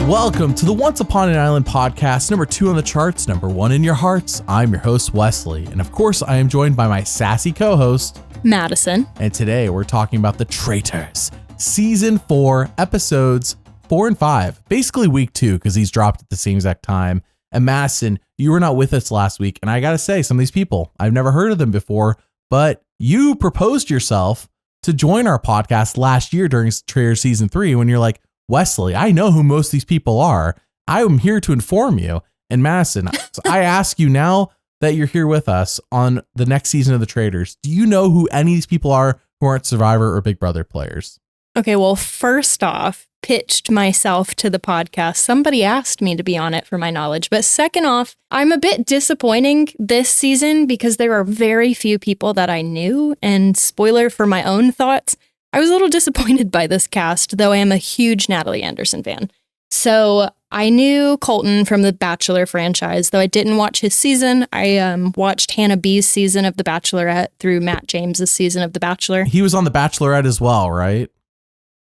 Welcome to the Once Upon an Island podcast, number 2 on the charts, number 1 in your hearts. I'm your host, Wesley, and of course, I am joined by my sassy co-host, Madison. And today we're talking about the Traitors, season 4, episodes 4 and 5, basically week 2, because these dropped at the same exact time. And Madison, you were not with us last week, and I gotta say, some of these people, I've never heard of them before, but you proposed yourself to join our podcast last year during Traitors season 3 when you're like, Wesley, I know who most of these people are. I am here to inform you. And Madison, so I ask you now that you're here with us on the next season of the Traitors, do you know who any of these people are who aren't Survivor or Big Brother players? Okay, well, first off, pitched myself to the podcast. Somebody asked me to be on it for my knowledge. But second off, I'm a bit disappointing this season because there are very few people that I knew. And spoiler for my own thoughts, I was a little disappointed by this cast, though I am a huge Natalie Anderson fan. So I knew Colton from the Bachelor franchise, though I didn't watch his season. I watched Hannah B's season of The Bachelorette through Matt James's season of The Bachelor. He was on The Bachelorette as well, right?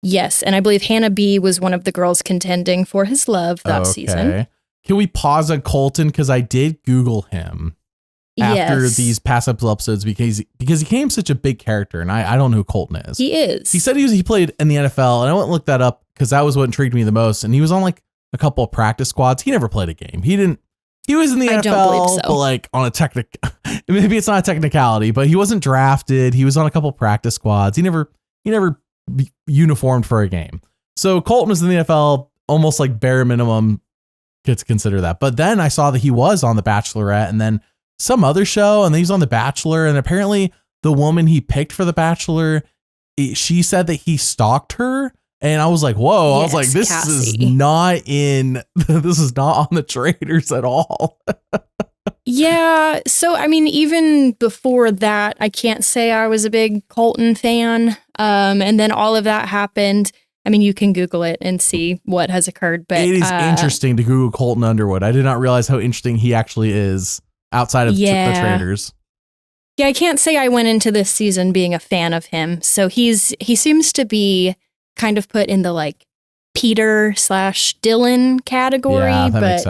Yes, and I believe Hannah B was one of the girls contending for his love that season. Can we pause on Colton? Because I did Google him after these past episodes because he became such a big character, and I don't know who Colton is. He is. He said he played in the NFL, and I went and looked that up because that was what intrigued me the most. And he was on like a couple of practice squads. He never played a game. He was in the NFL, don't believe so. But like on a maybe it's not a technicality, but he wasn't drafted. He was on a couple of practice squads. He never uniformed for a game. So Colton was in the NFL, almost like bare minimum get to consider that. But then I saw that he was on The Bachelorette and then some other show, and then he's on The Bachelor, and apparently the woman he picked for The Bachelor, she said that he stalked her, and I was like, whoa. Yes, I was like, this is not on the Traitors at all. Yeah, so I mean, even before that, I can't say I was a big Colton fan, and then all of that happened. I mean, you can Google it and see what has occurred, but it is interesting to Google Colton Underwood. I did not realize how interesting he actually is outside of the Traitors. Yeah, I can't say I went into this season being a fan of him. So he seems to be kind of put in the like Peter/Dylan category, but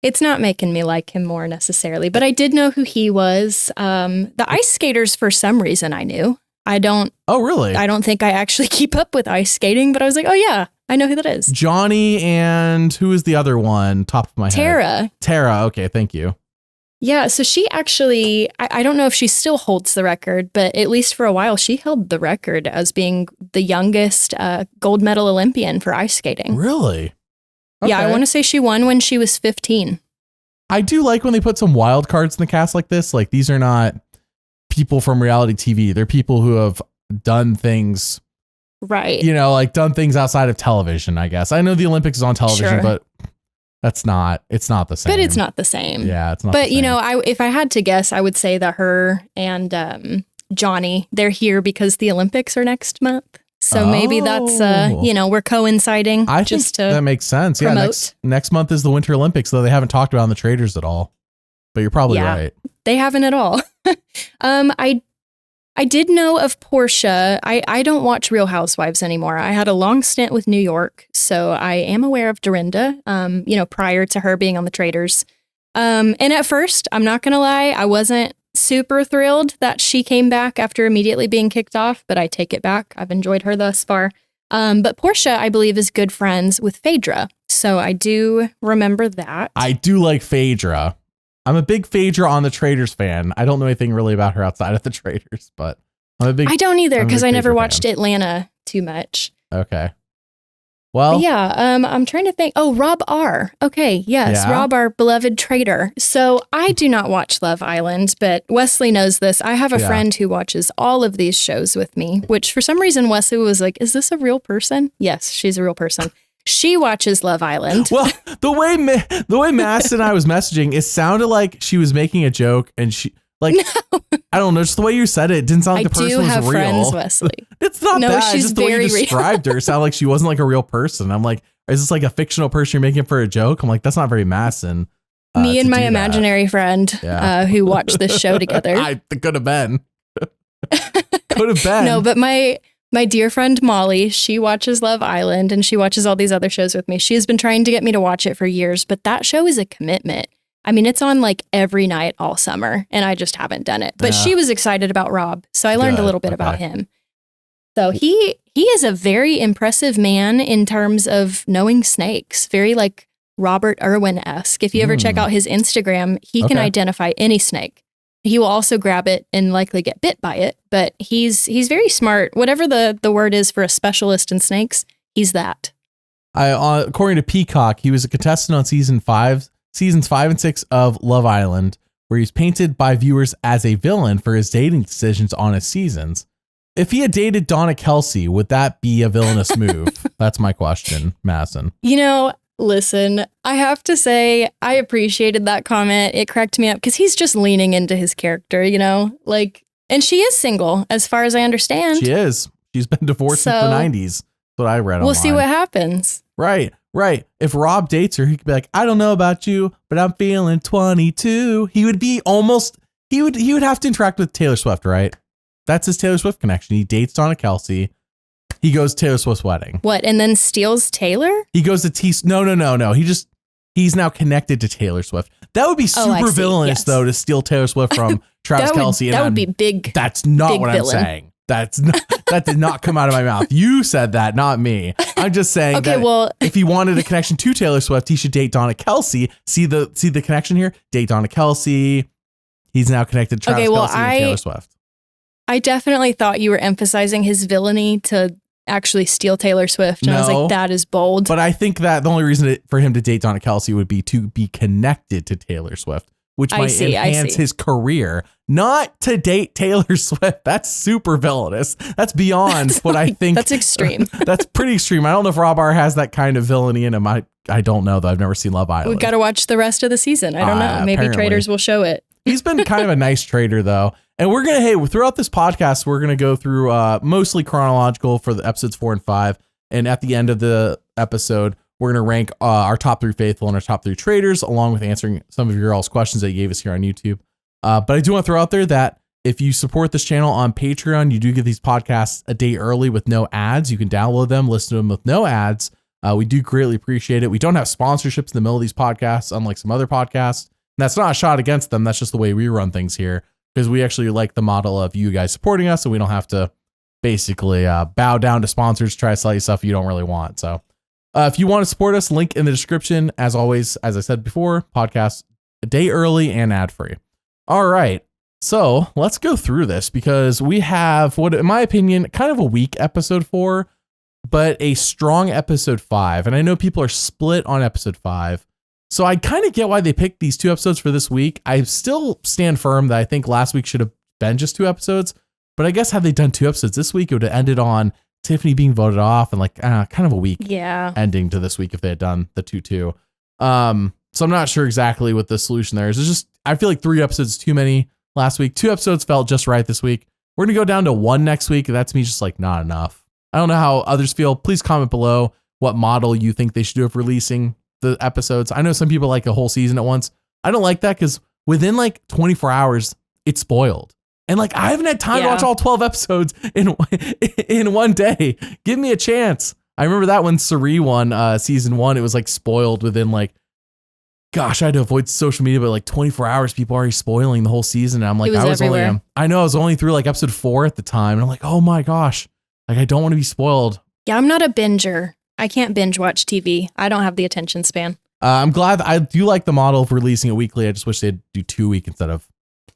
it's not making me like him more necessarily. But I did know who he was. The ice skaters, for some reason, I knew. Oh, really? I don't think I actually keep up with ice skating, but I was like, oh yeah, I know who that is. Johnny and who is the other one? Top of my head. Tara. Okay, thank you. Yeah, so she actually, I don't know if she still holds the record, but at least for a while, she held the record as being the youngest gold medal Olympian for ice skating. Really? Okay. Yeah, I want to say she won when she was 15. I do like when they put some wild cards in the cast like this. Like, these are not people from reality TV. They're people who have done things. Right. Like done things outside of television, I guess. I know the Olympics is on television, but it's not the same. But it's not the same. Yeah, it's not But, the same. if I had to guess, I would say that her and Johnny, they're here because the Olympics are next month. So maybe that's, we're coinciding. I think that makes sense. Promote. Yeah, next month is the Winter Olympics, though they haven't talked about it on the Traitors at all. But you're probably right. They haven't at all. I did know of Portia. I don't watch Real Housewives anymore. I had a long stint with New York, so I am aware of Dorinda, prior to her being on the Traitors. And at first, I'm not going to lie, I wasn't super thrilled that she came back after immediately being kicked off, but I take it back. I've enjoyed her thus far. But Portia, I believe, is good friends with Phaedra. So I do remember that. I do like Phaedra. I'm a big Phaedra on the Traitors fan. I don't know anything really about her outside of the Traitors, but I don't either because I never watched Atlanta too much. Okay. Well, but yeah, I'm trying to think. Oh, Rob R. Okay. Yes. Yeah. Rob, our beloved traitor. So I do not watch Love Island, but Wesley knows this. I have a friend who watches all of these shows with me, which for some reason Wesley was like, is this a real person? Yes, she's a real person. She watches Love Island. Well, the way Madison and I was messaging, it sounded like she was making a joke, and she I don't know, just the way you said it didn't sound like the person was real. I do have friends, Wesley. It's not that. She's just the way you described her, it sounded like she wasn't like a real person. I'm like, is this like a fictional person you're making for a joke? I'm like, that's not very Madison. Me and my imaginary friend who watched this show together. Could have been. Could have been. No, but my My dear friend Molly, she watches Love Island and she watches all these other shows with me. She has been trying to get me to watch it for years, but that show is a commitment. I mean, it's on like every night all summer, and I just haven't done it. But she was excited about Rob, so I learned a little bit about him. So he is a very impressive man in terms of knowing snakes, very like Robert Irwin-esque. If you ever check out his Instagram, he can identify any snake. He will also grab it and likely get bit by it, but he's very smart. Whatever the word is for a specialist in snakes, he's that. According to Peacock, he was a contestant on seasons 5 and 6 of Love Island, where he's painted by viewers as a villain for his dating decisions on his seasons. If he had dated Donna Kelsey, would that be a villainous move? That's my question, Madison. Listen, I have to say, I appreciated that comment. It cracked me up because he's just leaning into his character, and she is single, as far as I understand. She is. She's been divorced since the 90s. That's what I read online. We'll see what happens. Right. If Rob dates her, he could be like, I don't know about you, but I'm feeling 22. He would be he would have to interact with Taylor Swift, right? That's his Taylor Swift connection. He dates Donna Kelsey. He goes to Taylor Swift's wedding. What? And then steals Taylor? He goes to No. He's now connected to Taylor Swift. That would be super villainous, though, to steal Taylor Swift from Travis Kelce. That would be big. That's not big what villain. I'm saying. That did not come out of my mouth. You said that, not me. I'm just saying if he wanted a connection to Taylor Swift, he should date Donna Kelsey. See the connection here? Date Donna Kelsey. He's now connected to Travis Kelce and Taylor Swift. I definitely thought you were emphasizing his villainy to actually steal Taylor Swift. And I was like, that is bold. But I think that the only reason for him to date Donna Kelsey would be to be connected to Taylor Swift, which might enhance his career, not to date Taylor Swift. That's super villainous. That's beyond what I think. That's extreme. That's pretty extreme. I don't know if Rob R has that kind of villainy in him. I don't know, though. I've never seen Love Island. We've got to watch the rest of the season. I don't know. Maybe apparently. Traitors will show it. He's been kind of a nice traitor, though. And we're going to, throughout this podcast, we're going to go through mostly chronological for the episodes 4 and 5. And at the end of the episode, we're going to rank our top 3 faithful and our top 3 traitors, along with answering some of your all's questions that you gave us here on YouTube. But I do want to throw out there that if you support this channel on Patreon, you do get these podcasts a day early with no ads. You can download them, listen to them with no ads. We do greatly appreciate it. We don't have sponsorships in the middle of these podcasts, unlike some other podcasts. And that's not a shot against them. That's just the way we run things here, because we actually like the model of you guys supporting us, so we don't have to basically bow down to sponsors, try to sell you stuff you don't really want. So if you want to support us, link in the description. As always, as I said before, podcast a day early and ad free. All right. So let's go through this, because we have what, in my opinion, kind of a weak episode 4, but a strong episode 5. And I know people are split on episode 5. So I kind of get why they picked these 2 episodes for this week. I still stand firm that I think last week should have been just 2 episodes, but I guess had they done 2 episodes this week, it would have ended on Tiffany being voted off and kind of a weak ending to this week if they had done the 2-2. So I'm not sure exactly what the solution there is. It's just, I feel like 3 episodes is too many last week. 2 episodes felt just right this week. We're going to go down to 1 next week. That's me just not enough. I don't know how others feel. Please comment below what model you think they should do of releasing the episodes. I know some people like a whole season at once. I don't like that, because within 24 hours, it's spoiled. And I haven't had time to watch all 12 episodes in one day. Give me a chance. I remember that when Suri won season 1, it was spoiled within gosh, I had to avoid social media, but 24 hours, people are already spoiling the whole season. And I'm I was everywhere. I was only through episode 4 at the time. And I'm oh my gosh, I don't want to be spoiled. Yeah, I'm not a binger. I can't binge watch TV. I don't have the attention span. I'm glad. I do like the model of releasing it weekly. I just wish they'd do 2 a week instead of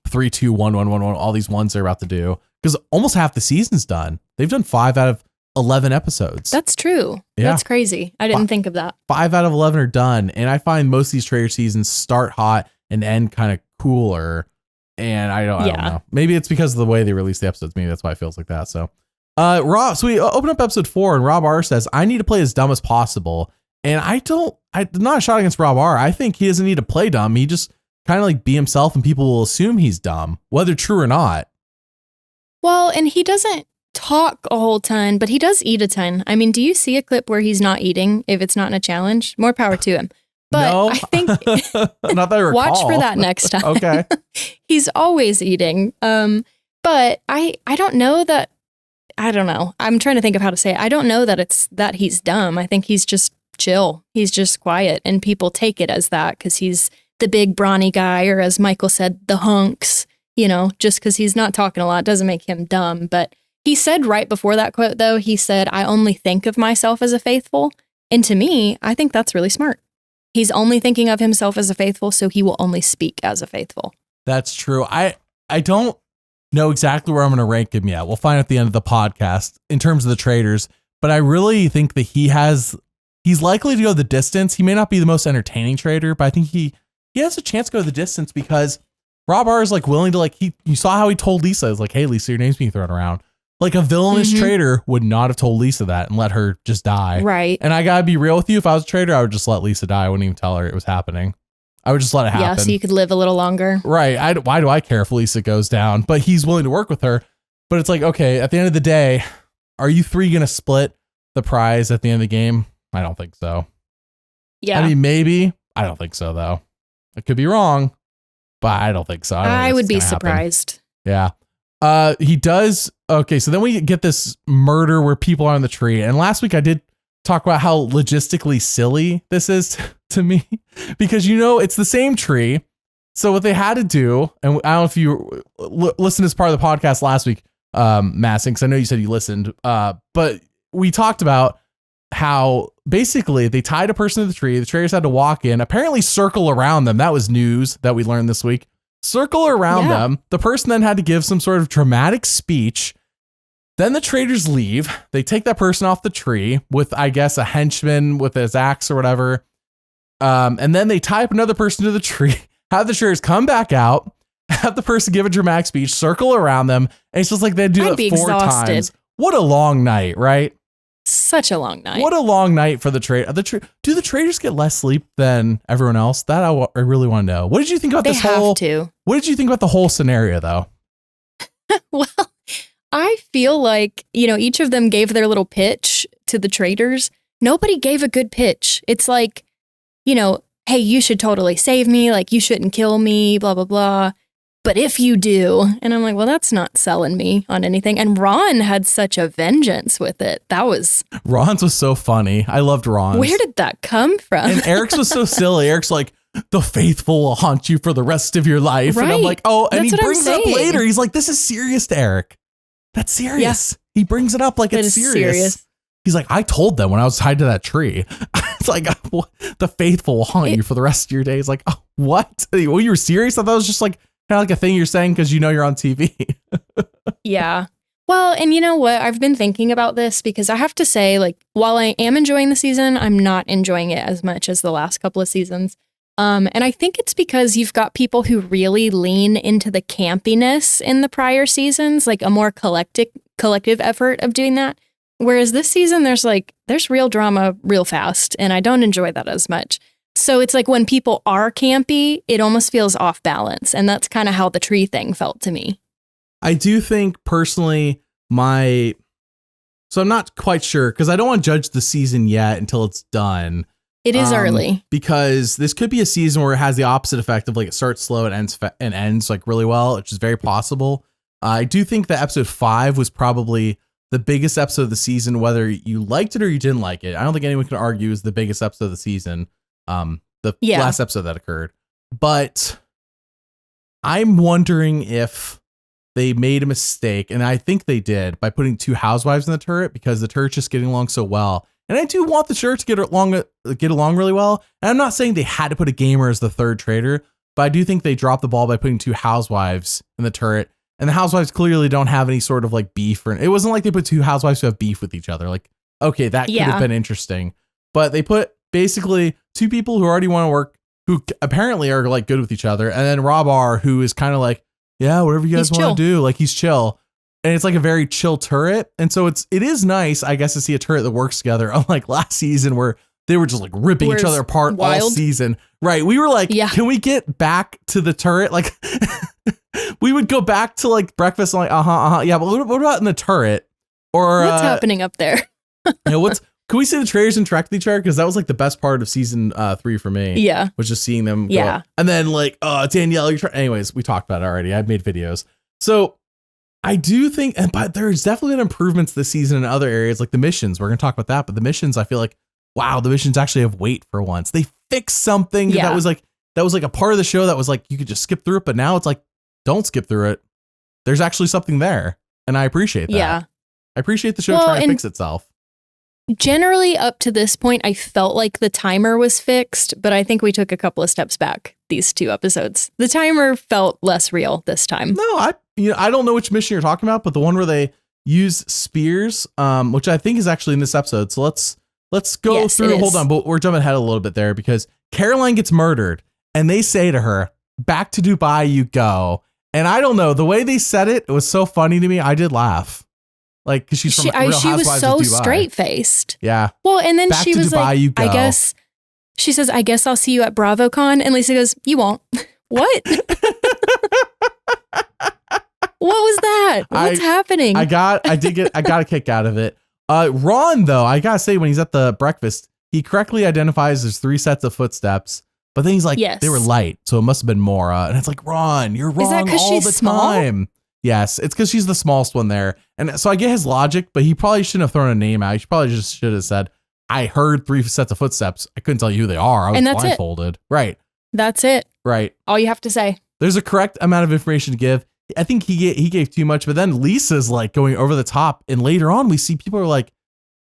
3, 2, 1, 1, 1, 1, all these ones they're about to do. Because almost half the season's done. They've done 5 out of 11 episodes. That's true. Yeah. That's crazy. I didn't think of that. 5 out of 11 are done. And I find most of these Traitor seasons start hot and end kind of cooler. And I don't know. Maybe it's because of the way they release the episodes. Maybe that's why it feels like that. So so we open up episode 4 and Rob R says, I need to play as dumb as possible. And I'm not a shot against Rob R. I think he doesn't need to play dumb. He just kind of be himself and people will assume he's dumb, whether true or not. Well, and he doesn't talk a whole ton, but he does eat a ton. I mean, do you see a clip where he's not eating if it's not in a challenge? More power to him. But no. I think not that I recall. Watch for that next time. Okay. He's always eating. But I don't know that I don't know. I'm trying to think of how to say it. I don't know that it's that he's dumb. I think he's just chill. He's just quiet, and people take it as that because he's the big brawny guy, or as Michael said, the hunks, just because he's not talking a lot doesn't make him dumb. But he said right before that quote, though, he said, I only think of myself as a faithful. And to me, I think that's really smart. He's only thinking of himself as a faithful, so he will only speak as a faithful. That's true. I don't know exactly where I'm going to rank him yet. We'll find at the end of the podcast in terms of the Traitors, but I really think that he's likely to go the distance. He may not be the most entertaining traitor, but I think he has a chance to go the distance because Rob R is like willing to you saw how he told Lisa, is like, hey, Lisa, your name's being thrown around. Like a villainous traitor would not have told Lisa that and let her just die. Right. And I gotta be real with you. If I was a traitor, I would just let Lisa die. I wouldn't even tell her it was happening. I would just let it happen. Yeah, so you could live a little longer. Right. Why do I care if Lisa goes down? But he's willing to work with her. But it's like, okay, at the end of the day, are you three going to split the prize at the end of the game? I don't think so. Yeah. I mean, maybe. I don't think so, though. I could be wrong, but I don't think so. I would be surprised. Yeah. He does. Okay, so then we get this murder where people are on the tree. And last week I did talk about how logistically silly this is to me because, it's the same tree. So what they had to do, and I don't know if you listened to this part of the podcast last week, Madison, because I know you said you listened, but we talked about how basically they tied a person to the tree. The Traitors had to walk in, apparently circle around them. That was news that we learned this week. Circle around them. The person then had to give some sort of dramatic speech. Then the Traitors leave. They take that person off the tree with, I guess, a henchman with his axe or whatever. And then they tie up another person to the tree, have the Traitors come back out, have the person give a dramatic speech, circle around them. And it's just like they do it 4 times. What a long night, right? Such a long night. What a long night for the Traitors. Do the Traitors get less sleep than everyone else? That I really want to know. What did you think about this whole? What did you think about the whole scenario, though? Well, I feel like, each of them gave their little pitch to the Traitors. Nobody gave a good pitch. It's like, hey, you should totally save me. Like, you shouldn't kill me, blah, blah, blah. But if you do, and I'm like, well, that's not selling me on anything. And Ron had such a vengeance with it. Ron's was so funny. I loved Ron's. Where did that come from? And Eric's was so silly. Eric's like, the faithful will haunt you for the rest of your life. Right. And I'm like, oh, and that's he brings it up later. He's like, this is serious to Eric. That's serious. Yeah. He brings it up like it's serious. He's like, I told them when I was tied to that tree. It's like, the faithful will haunt you for the rest of your days. Like, oh, what? Well, you were serious? I thought it was just like, kind of like a thing you're saying because you're on TV. Yeah. Well, and you know what? I've been thinking about this because I have to say, while I am enjoying the season, I'm not enjoying it as much as the last couple of seasons. And I think it's because you've got people who really lean into the campiness in the prior seasons, like a more collective effort of doing that. Whereas this season, there's real drama real fast, and I don't enjoy that as much. So it's like when people are campy, it almost feels off balance. And that's kind of how the tree thing felt to me. I do think personally so I'm not quite sure because I don't want to judge the season yet until it's done. It is early. Because this could be a season where it has the opposite effect of it starts slow and ends really well, which is very possible. I do think that episode 5 was probably the biggest episode of the season, whether you liked it or you didn't like it. I don't think anyone can argue is the biggest episode of the season. Last episode that occurred, but I'm wondering if they made a mistake, and I think they did by putting 2 housewives in the turret because the turret's just getting along so well. And I do want the turret to get along really well. And I'm not saying they had to put a gamer as the third traitor, but I do think they dropped the ball by putting 2 housewives in the turret. And the housewives clearly don't have any sort of beef, or it wasn't like they put 2 housewives who have beef with each other. Okay, that could have been interesting, but they put basically 2 people who already want to work, who apparently are good with each other. And then Rob R, who is kind of yeah, whatever you guys want to do. He's chill. And it's a very chill turret. And so it is nice, I guess, to see a turret that works together. Unlike last season where they were just ripping each other apart all season. Right. We were can we get back to the turret? We would go back to breakfast and yeah, but what about in the turret? Or what's happening up there? Can we see the Traitors interact with each other? Because that was the best part of season 3 for me. Yeah. Was just seeing them. Yeah. Go. And then Danielle, anyways, we talked about it already. I've made videos. So I do think, but there's definitely been improvements this season in other areas, like the missions. We're going to talk about that, but the missions, I feel like, wow, the missions actually have weight for once. They fixed something that was like a part of the show that was like, you could just skip through it, but now it's like, don't skip through it. There's actually something there. And I appreciate that. Yeah. I appreciate the show trying to fix itself. Generally, up to this point, I felt like the timer was fixed, but I think we took a couple of steps back these 2 episodes. The timer felt less real this time. No, I don't know which mission you're talking about, but the one where they use spears, which I think is actually in this episode. So let's go through. Hold on, but we're jumping ahead a little bit there because Caroline gets murdered, and they say to her, "Back to Dubai you go." And I don't know, the way they said it was so funny to me. I did laugh. Like, because she's from Real Housewives she was so of Dubai. straight-faced. Yeah. Well, and then Back she to was Dubai, like, you go. I guess, she says, "I guess I'll see you at BravoCon." And Lisa goes, "You won't." What? What was that? What's happening? I got a kick out of it. Ron, though, I gotta say, when he's at the breakfast, he correctly identifies there's 3 sets of footsteps, but then he's like, they were light, so it must have been Mora. And it's like, Ron, you're wrong. Is that 'cause all she's the time. Small? Yes, it's because she's the smallest one there. And so I get his logic, but he probably shouldn't have thrown a name out. He probably just should have said, I heard 3 sets of footsteps. I couldn't tell you who they are. I was blindfolded. Right. That's it. Right. All you have to say. There's a correct amount of information to give. I think he gave too much, but then Lisa's like going over the top. And later on, we see people are like,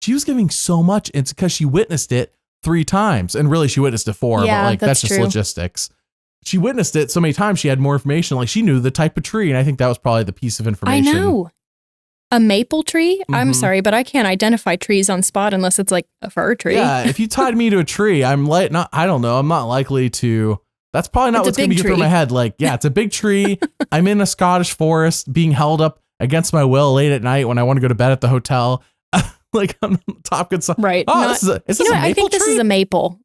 she was giving so much. It's because she witnessed it 3 times. And really, she witnessed it 4, but like that's just logistics. She witnessed it so many times. She had more information. Like she knew the type of tree. And I think that was probably the piece of information. I know. A maple tree? Mm-hmm. I'm sorry, but I can't identify trees on spot unless it's like a fir tree. Yeah. If you tied me to a tree, I don't know. I'm not likely to. That's probably not what's going to be through my head. Like, yeah, it's a big tree. I'm in a Scottish forest being held up against my will late at night when I want to go to bed at the hotel. Like on Top Gun. Right. Oh, I think this is a maple.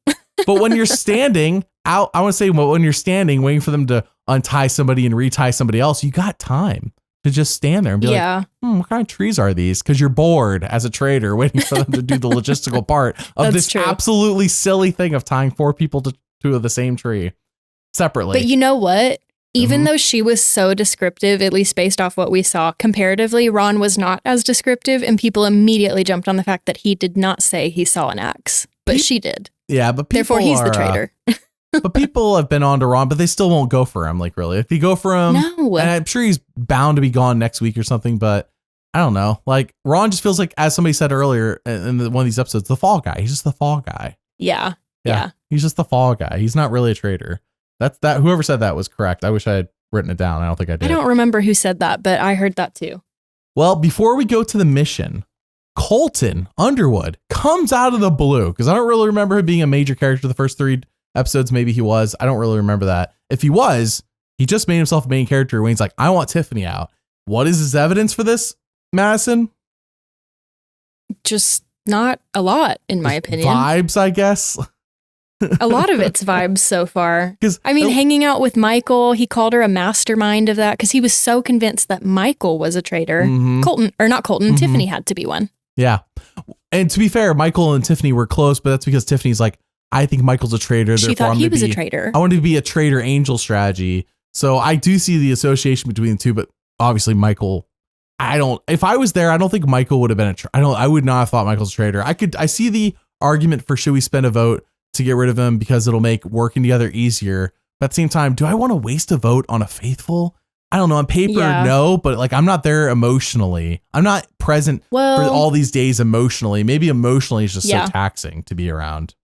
But when you're standing out, I want to say, well, when you're standing waiting for them to untie somebody and retie somebody else, you got time to just stand there and be like, what kind of trees are these? Because you're bored as a trader waiting for them to do the logistical part of this absolutely silly thing of tying 4 people to the same tree separately. But you know what? Even though she was so descriptive, at least based off what we saw, comparatively, Ron was not as descriptive, and people immediately jumped on the fact that he did not say he saw an axe, but she did. Yeah, but people therefore he's the traitor. But people have been on to Ron, but they still won't go for him. Like, really, if they go for him, no. And I'm sure he's bound to be gone next week or something. But I don't know. Like, Ron just feels like, as somebody said earlier in one of these episodes, the fall guy. He's just the fall guy. Yeah. He's just the fall guy. He's not really a traitor. That whoever said that was correct. I wish I had written it down. I don't think I did. I don't remember who said that, but I heard that too. Well, before we go to the mission, Colton Underwood comes out of the blue, because I don't really remember him being a major character the first 3 episodes. Maybe he was. I don't really remember that. If he was, he just made himself a main character when he's like, I want Tiffany out. What is his evidence for this, Madison? Just not a lot, in my opinion. Vibes, I guess. A lot of it's vibes so far. I mean, hanging out with Michael, he called her a mastermind of that because he was so convinced that Michael was a traitor. Tiffany had to be one. Yeah. And to be fair, Michael and Tiffany were close, but that's because Tiffany's like, I think Michael's a traitor. She thought he was a traitor. I wanted to be a traitor angel strategy. So I do see the association between the two, but obviously Michael, if I was there, I don't think Michael would have been I would not have thought Michael's a traitor. I see the argument for should we spend a vote to get rid of him because it'll make working together easier. But at the same time, do I want to waste a vote on a faithful? I don't know. On paper, no, but like I'm not there emotionally. I'm not present for all these days emotionally. Maybe emotionally is just so taxing to be around.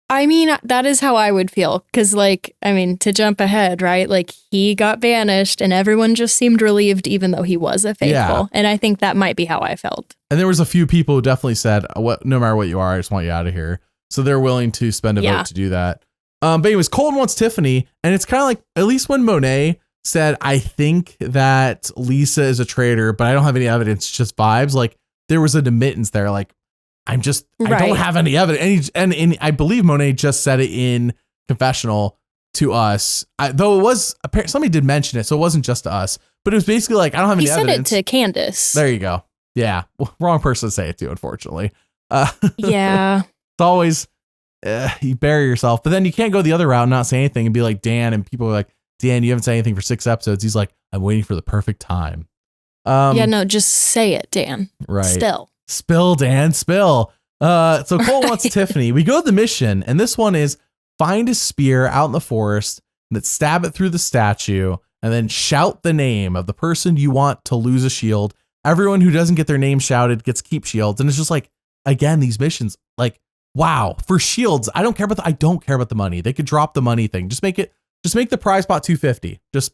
I mean, that is how I would feel. Because to jump ahead, right? Like he got banished and everyone just seemed relieved even though he was a faithful. Yeah. And I think that might be how I felt. And there was a few people who definitely said, no matter what you are, I just want you out of here. So they're willing to spend a vote to do that. But anyways, Colton wants Tiffany. And it's kind of like, at least when Monet said, I think that Lisa is a traitor, but I don't have any evidence, just vibes. Like there was an admittance there. Like I don't have any evidence. And I believe Monet just said it in confessional to us. Though it was, somebody did mention it. So it wasn't just to us, but it was basically like, I don't have any evidence. He said it to Candiace. There you go. Yeah. Well, wrong person to say it to, unfortunately. Yeah. It's always, you bury yourself, but then you can't go the other route and not say anything and be like Dan, and people are like, Dan, you haven't said anything for 6 episodes. He's like, I'm waiting for the perfect time. Yeah, no, just say it, Dan. Right. Spill, Dan, spill. So Cole wants Tiffany. We go to the mission, and this one is find a spear out in the forest and stab it through the statue, and then shout the name of the person you want to lose a shield. Everyone who doesn't get their name shouted gets to keep shields. And it's just like, again, these missions, like, wow, for shields, I don't care about the money. They could drop the money thing. Just make the prize pot 250. That's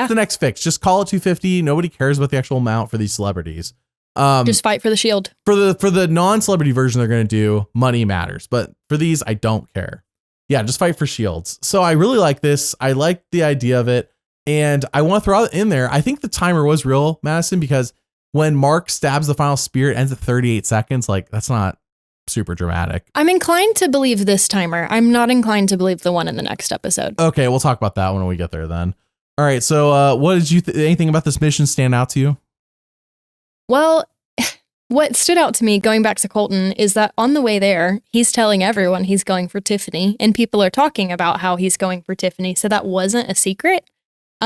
the next fix. Just call it 250. Nobody cares about the actual amount for these celebrities. Just fight for the shield. For the non-celebrity version they're going to do, money matters. But for these, I don't care. Yeah, just fight for shields. So I really like this. I like the idea of it. And I want to throw it in there. I think the timer was real, Madison, because when Mark stabs the final spear, it ends at 38 seconds. Like, that's not super dramatic. I'm inclined to believe this timer. I'm not inclined to believe the one in the next episode. Okay, we'll talk about that when we get there then. All right, so what did you anything about this mission stand out to you? Well, what stood out to me going back to Colton is that on the way there, he's telling everyone he's going for Tiffany, and people are talking about how he's going for Tiffany. So that wasn't a secret.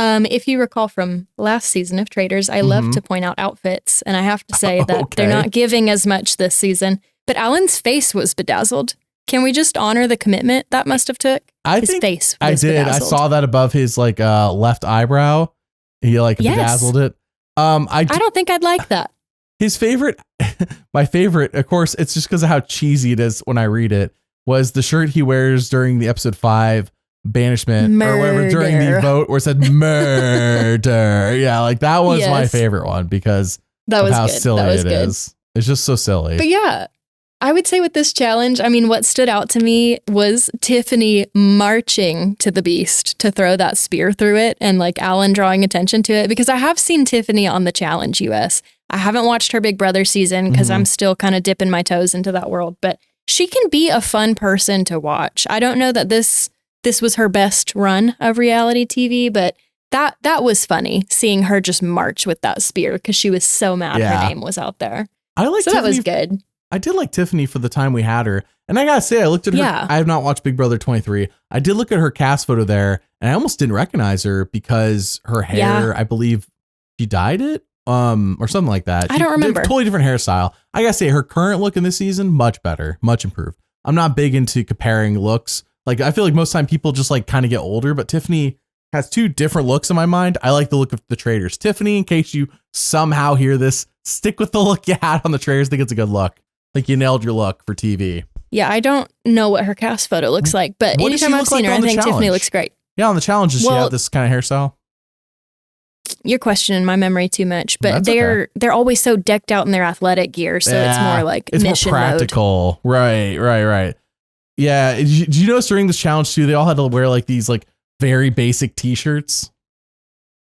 If you recall from last season of Traitors, I love to point out outfits, and I have to say that they're not giving as much this season. But Alan's face was bedazzled. Can we just honor the commitment that must have took? His face was bedazzled. I saw that above his like left eyebrow. He bedazzled it. I don't think I'd like that. His favorite, my favorite, of course, it's just because of how cheesy it is when I read it, was the shirt he wears during the episode 5 banishment or whatever during the vote where it said murder. Yeah, like that was my favorite one because of how silly it is. It's just so silly. But yeah, I would say with this challenge, I mean, what stood out to me was Tiffany marching to the beast to throw that spear through it and like Alan drawing attention to it, because I have seen Tiffany on the Challenge US. I haven't watched her Big Brother season because I'm still kind of dipping my toes into that world, but she can be a fun person to watch. I don't know that this was her best run of reality TV, but that was funny seeing her just march with that spear because she was so mad her name was out there. That was good. I did like Tiffany for the time we had her. And I gotta say, I looked at her. I have not watched Big Brother 23. I did look at her cast photo there, and I almost didn't recognize her because her hair, I believe she dyed it or something like that. I don't remember. Totally different hairstyle. I gotta say, her current look in this season, much better, much improved. I'm not big into comparing looks. Like, I feel like most time people just like kind of get older, but Tiffany has two different looks in my mind. I like the look of the Traitors. Tiffany, in case you somehow hear this, stick with the look you had on the Traitors. I think it's a good look. I think you nailed your look for TV. Yeah, I don't know what her cast photo looks like, but anytime I've seen her, I think Tiffany looks great. Yeah, on the challenges, she had this kind of hairstyle. You're questioning my memory too much, but they're always so decked out in their athletic gear, so it's more like mission more practical. Mode. Right. Yeah, did you notice during this challenge too, they all had to wear like these like very basic t-shirts?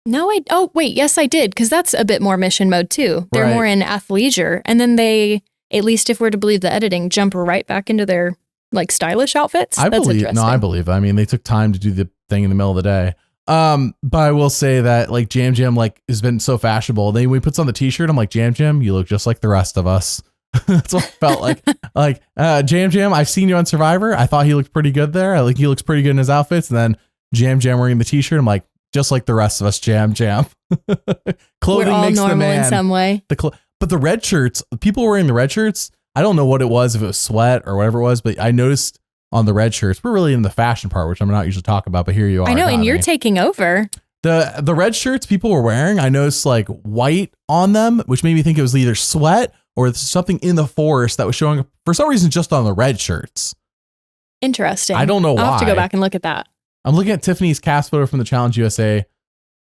No, yes, I did, because that's a bit more mission mode too. They're more in athleisure, and then they, at least if we're to believe the editing, jump right back into their like stylish outfits. I believe. I mean, they took time to do the thing in the middle of the day. But I will say that like Jam like has been so fashionable. Then when he puts on the t-shirt, I'm like, Jam, you look just like the rest of us. That's what I felt like. Like Jam, I've seen you on Survivor. I thought he looked pretty good there. I think he looks pretty good in his outfits. And then Jam wearing the t-shirt, I'm like, just like the rest of us, Jam. Clothing We're all makes normal the man in some way. But the red shirts, people wearing the red shirts, I don't know what it was, if it was sweat or whatever it was, but I noticed on the red shirts, we're really in the fashion part, which I'm not usually talking about, but here you are. I know, and you're taking over. The red shirts people were wearing, I noticed like white on them, which made me think it was either sweat or something in the forest that was showing up for some reason just on the red shirts. Interesting. I don't know why. I'll have to go back and look at that. I'm looking at Tiffany's cast photo from the Challenge USA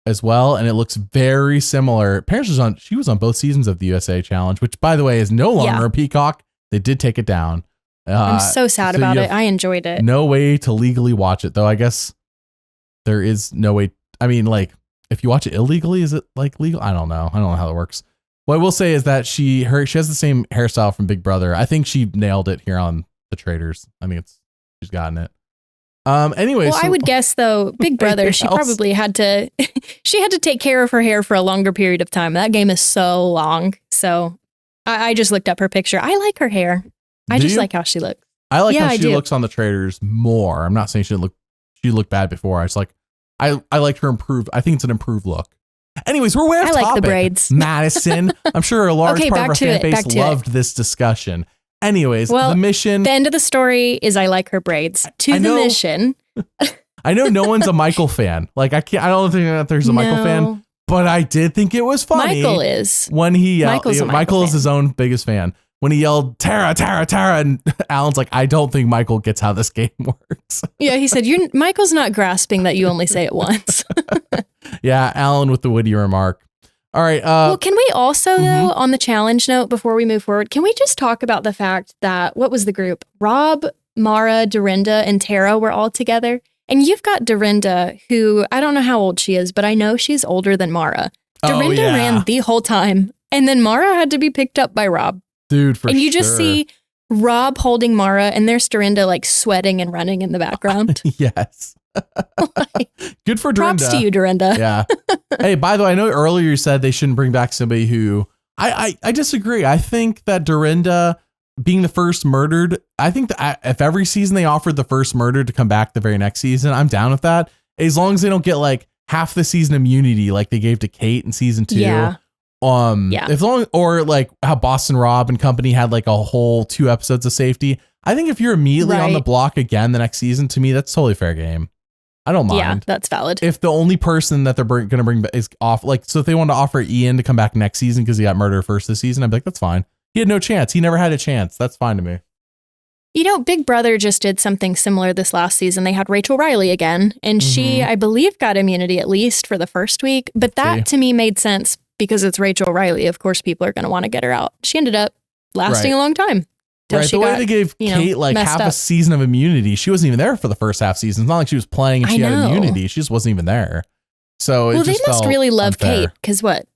as well, and it looks very similar. Apparently she was on both seasons of the USA Challenge, which by the way is no longer a Peacock. They did take it down. I'm so sad about it. I enjoyed it. No way to legally watch it though. I guess there is no way. I mean, like if you watch it illegally, is it like legal? I don't know how it works. What I will say is that she has the same hairstyle from Big Brother. I think she nailed it here on the Traitors. I think she's gotten it. Anyway, I would guess though, Big Brother, she probably had to take care of her hair for a longer period of time. That game is so long. So I just looked up her picture. I like her hair. I just like how she looks. I like how she looks on the Traitors more. I'm not saying she looked bad before. I just like, I liked her improved. I think it's an improved look. Anyways, we're way off I like topic. the braids. Madison. I'm sure a large Okay, part of our back to fan it, base back to loved this discussion. Anyways, Well, the mission. The end of the story is I like her braids. To the mission. I know no one's a Michael fan. Like I don't think that there's a Michael fan, but I did think it was funny. Michael is. When he yelled, Michael is his own biggest fan. When he yelled, Tara, Tara, Tara, and Alan's like, I don't think Michael gets how this game works. Yeah, he said, Michael's not grasping that you only say it once. Yeah, Alan with the witty remark. All right. Well, can we also, though, on the challenge note, before we move forward, can we just talk about the fact that, what was the group? Rob, Mara, Dorinda, and Tara were all together. And you've got Dorinda, who, I don't know how old she is, but I know she's older than Mara. Dorinda ran the whole time. And then Mara had to be picked up by Rob. Dude, for sure. And you just see Rob holding Mara, and there's Dorinda like sweating and running in the background. Yes. Good for Dorinda. Props to you, Dorinda. Yeah. Hey, by the way, I know earlier you said they shouldn't bring back somebody who I disagree. I think that Dorinda being the first murdered, I think that if every season they offered the first murdered to come back the very next season, I'm down with that. As long as they don't get like half the season immunity like they gave to Kate in season 2. Yeah. As long, or like how Boston Rob and company had like a whole 2 episodes of safety. I think if you're immediately on the block again the next season, to me, that's totally fair game. I don't mind. Yeah, that's valid. If the only person that they're going to bring back is off, like, so if they want to offer Ian to come back next season because he got murdered first this season, I'd be like, that's fine. He had no chance. He never had a chance. That's fine to me. You know, Big Brother just did something similar this last season. They had Rachel Riley again, and she, I believe, got immunity at least for the first week. But that to me made sense because it's Rachel Riley. Of course, people are going to want to get her out. She ended up lasting a long time. Right. The way they gave Kate like half a season of immunity, she wasn't even there for the first half season. It's not like she was playing and she had immunity. She just wasn't even there. So they must really love Kate because what?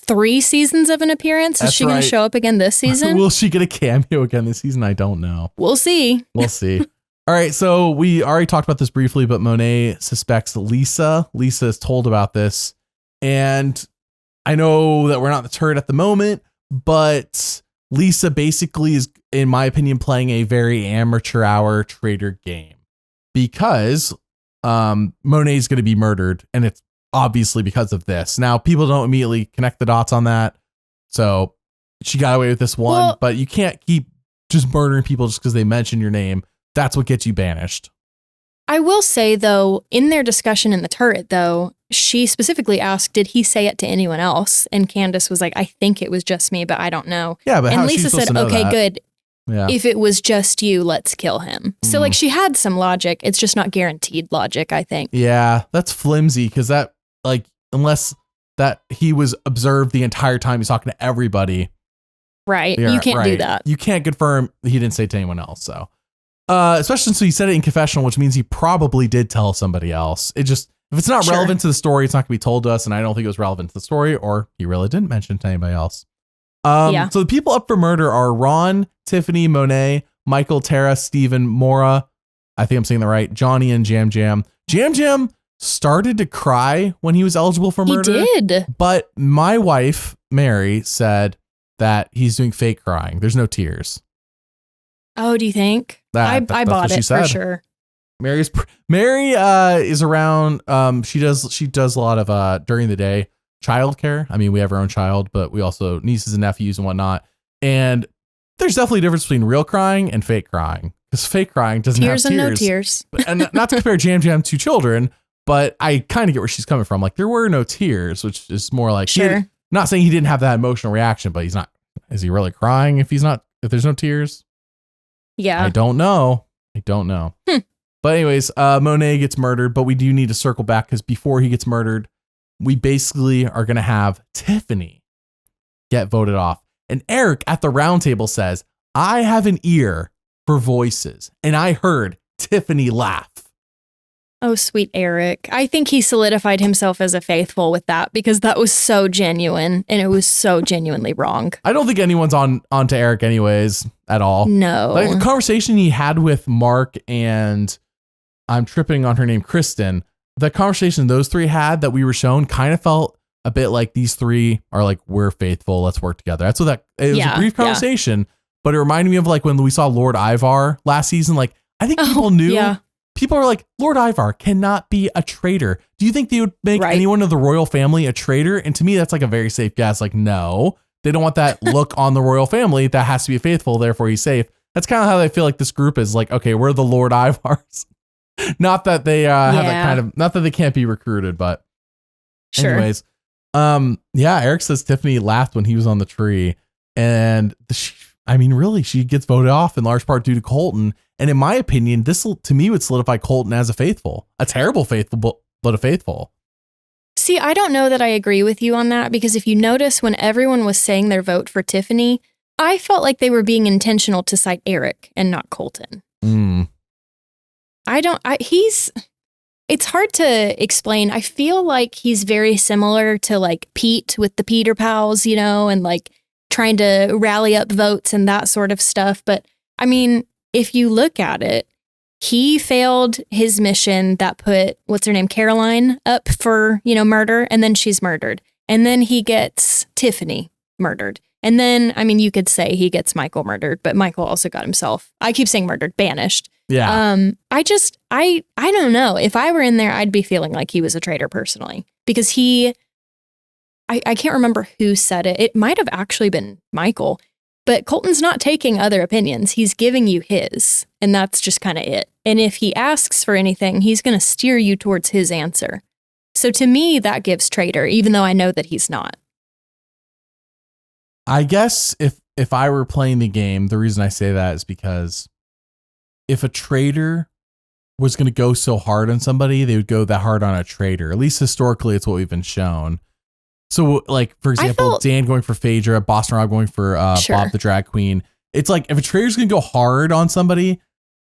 3 seasons of an appearance? Is she going to show up again this season? Will she get a cameo again this season? I don't know. We'll see. We'll see. All right. So we already talked about this briefly, but Monet suspects Lisa. Lisa is told about this. And I know that we're not the turret at the moment, but Lisa basically is, in my opinion, playing a very amateur hour traitor game because Monet's going to be murdered. And it's obviously because of this. Now, people don't immediately connect the dots on that. So she got away with this one, but you can't keep just murdering people just because they mention your name. That's what gets you banished. I will say, though, in their discussion in the turret, though, she specifically asked, did he say it to anyone else? And Candiace was like, I think it was just me, but I don't know. Yeah, but and Lisa said, okay, good. Yeah. If it was just you, let's kill him. So like she had some logic. It's just not guaranteed logic, I think. Yeah, that's flimsy because that, like, unless that he was observed the entire time he's talking to everybody. Right. You can't do that. You can't confirm he didn't say it to anyone else. So, especially since he said it in confessional, which means he probably did tell somebody else. It just, if it's not relevant to the story, it's not going to be told to us. And I don't think it was relevant to the story, or he really didn't mention it to anybody else. So the people up for murder are Ron, Tiffany, Monet, Michael, Tara, Steven, Maura. I think I'm saying that right. Johnny and Jam Jam. Jam Jam started to cry when he was eligible for murder. He did. But my wife, Mary, said that he's doing fake crying. There's no tears. Oh, do you think? I bought it for sure. Mary is around. She does a lot of during the day childcare. I mean, we have our own child, but we also nieces and nephews and whatnot. And there's definitely a difference between real crying and fake crying, because fake crying doesn't have tears. And no tears. And not to compare Jam Jam to children, but I kind of get where she's coming from. Like, there were no tears, which is more like, not saying he didn't have that emotional reaction, but he's not. Is he really crying if there's no tears? Yeah. I don't know. But anyways, Monet gets murdered, but we do need to circle back because before he gets murdered, we basically are going to have Tiffany get voted off. And Eric at the round table says, I have an ear for voices, and I heard Tiffany laugh. Oh, sweet Eric. I think he solidified himself as a faithful with that because that was so genuine and it was so genuinely wrong. I don't think anyone's on to Eric anyways at all. No. Like the conversation he had with Mark and I'm tripping on her name, Kristen, the conversation those three had that we were shown kind of felt a bit like these three are like, we're faithful, let's work together. That's what it was a brief conversation, but it reminded me of like when we saw Lord Ivar last season. Like, I think people people are like, Lord Ivar cannot be a traitor. Do you think they would make anyone of the royal family a traitor? And to me, that's like a very safe guess. Like, no, they don't want that look on the royal family. That has to be faithful. Therefore, he's safe. That's kind of how they feel like this group is like, okay, we're the Lord Ivars. Not that they have that kind of, not that they can't be recruited, but anyways. Eric says Tiffany laughed when he was on the tree. And really, she gets voted off in large part due to Colton. And in my opinion, this to me would solidify Colton as a terrible faithful, but a faithful. See, I don't know that I agree with you on that, because if you notice when everyone was saying their vote for Tiffany, I felt like they were being intentional to cite Eric and not Colton. It's hard to explain. I feel like he's very similar to like Pete with the Peter Pals, and like trying to rally up votes and that sort of stuff. But I mean, if you look at it, he failed his mission that put, what's her name, Caroline up for, murder, and then she's murdered. And then he gets Tiffany murdered. And then, you could say he gets Michael murdered, but Michael also got himself, I keep saying murdered, banished. Yeah. I don't know. If I were in there, I'd be feeling like he was a traitor personally, because I can't remember who said it. It might have actually been Michael, but Colton's not taking other opinions. He's giving you his, and that's just kind of it. And if he asks for anything, he's going to steer you towards his answer. So to me, that gives traitor, even though I know that he's not. I guess if I were playing the game, the reason I say that is because if a traitor was going to go so hard on somebody, they would go that hard on a traitor. At least historically, it's what we've been shown. So, like, for example, Dan going for Phaedra, Boston Rob going for Bob the Drag Queen. It's like, if a traitor's going to go hard on somebody,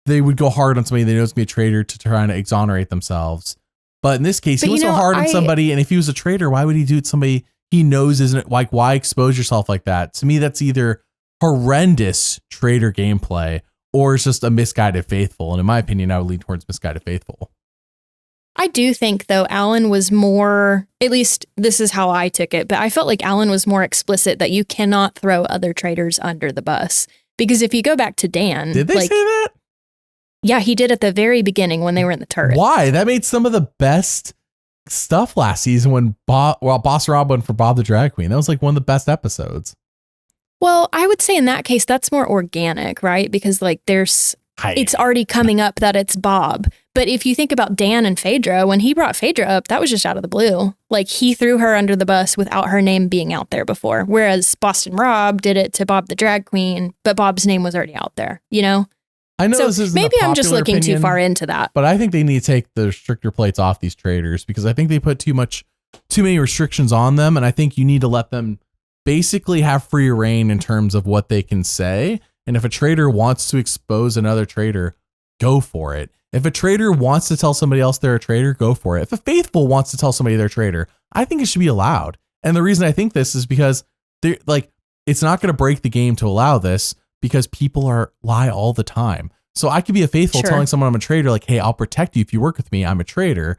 they would go hard on somebody they know is going to be a traitor to try to exonerate themselves. But in this case, he went so hard on somebody, and if he was a traitor, why would he do it to somebody he knows isn't, like, why expose yourself like that? To me, that's either horrendous traitor gameplay or it's just a misguided faithful. And in my opinion, I would lean towards misguided faithful. I do think, though, Alan was more, at least this is how I took it, but I felt like Alan was more explicit that you cannot throw other traitors under the bus. Because if you go back to Dan... Did they say that? Yeah, he did at the very beginning when they were in the turret. Why? That made some of the best stuff last season when Boss Rob went for Bob the Drag Queen. That was like one of the best episodes. Well, I would say in that case, that's more organic, right? Because like it's already coming up that it's Bob. But if you think about Dan and Phaedra, when he brought Phaedra up, that was just out of the blue. Like he threw her under the bus without her name being out there before. Whereas Boston Rob did it to Bob the Drag Queen, but Bob's name was already out there, I know so this isn't maybe I'm just looking too far into that. But I think they need to take the restrictor plates off these traitors because I think they put too many restrictions on them. And I think you need to let them basically have free reign in terms of what they can say. And if a traitor wants to expose another traitor, go for it. If a traitor wants to tell somebody else they're a traitor, go for it. If a faithful wants to tell somebody they're a traitor, I think it should be allowed. And the reason I think this is because it's not going to break the game to allow this because people lie all the time. So I could be a faithful telling someone I'm a traitor, like, hey, I'll protect you if you work with me. I'm a traitor.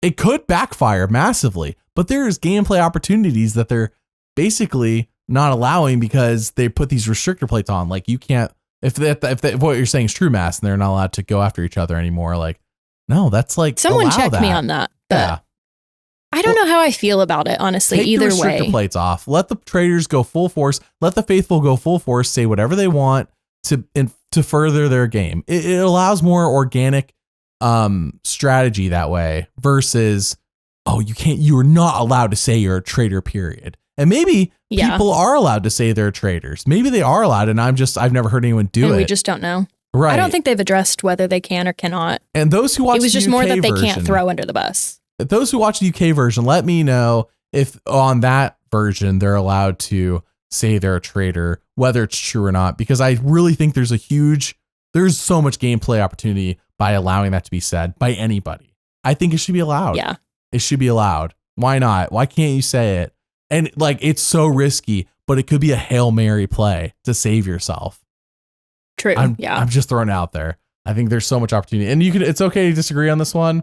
It could backfire massively, but there's gameplay opportunities that they're basically not allowing because they put these restrictor plates on. Like you can't, if what you're saying is true, Mass, and they're not allowed to go after each other anymore. Like, no, that's like, someone checked me on that. Yeah. I don't know how I feel about it, honestly, either way. Take the restrictor plates off. Let the traitors go full force. Let the faithful go full force, say whatever they want to further their game. It allows more organic strategy that way versus, you are not allowed to say you're a traitor, period. And maybe people are allowed to say they're traitors. Maybe they are allowed, and I've never heard anyone do it. We just don't know. Right. I don't think they've addressed whether they can or cannot. And those who watch it was just the UK more that they version, can't throw under the bus. Those who watch the UK version, let me know if on that version they're allowed to say they're a traitor, whether it's true or not, because I really think there's so much gameplay opportunity by allowing that to be said by anybody. I think it should be allowed. Yeah. It should be allowed. Why not? Why can't you say it? And like, it's so risky, but it could be a Hail Mary play to save yourself. True. I'm just throwing it out there. I think there's so much opportunity, and it's okay to disagree on this one,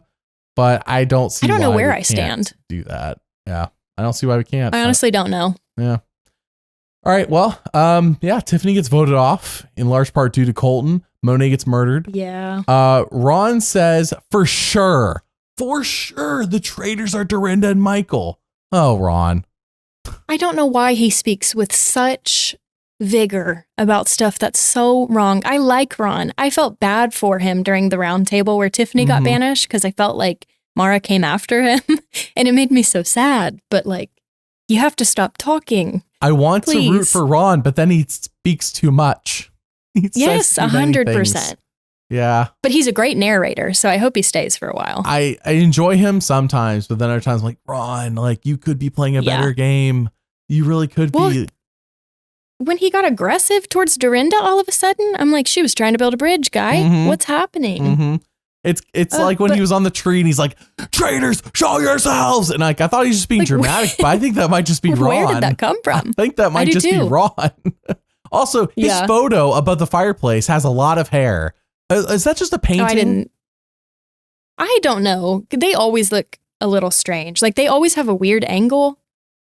but I don't know where I stand. Do that. Yeah. I don't see why we can't. I honestly don't know. Yeah. All right. Well, Tiffany gets voted off in large part due to Colton, Monet gets murdered. Yeah. Ron says, for sure, the traitors are Dorinda and Michael. Oh, Ron. I don't know why he speaks with such vigor about stuff that's so wrong. I like Ron. I felt bad for him during the round table where Tiffany got banished because I felt like Mara came after him and it made me so sad. But like, you have to stop talking. I want to root for Ron, but then he speaks too much. Yes, 100%. Yeah. But he's a great narrator, so I hope he stays for a while. I enjoy him sometimes, but then other times I'm like, Ron, like you could be playing a better game. You really could be. When he got aggressive towards Dorinda all of a sudden, I'm like, she was trying to build a bridge, guy. What's happening? It's like when he was on the tree and he's like, traitors, show yourselves. And like, I thought he was just being dramatic, but I think that might just be Ron. Where did that come from? I think that might just be Ron. Also, his photo above the fireplace has a lot of hair. Is that just a painting? I don't know. They always look a little strange. Like they always have a weird angle.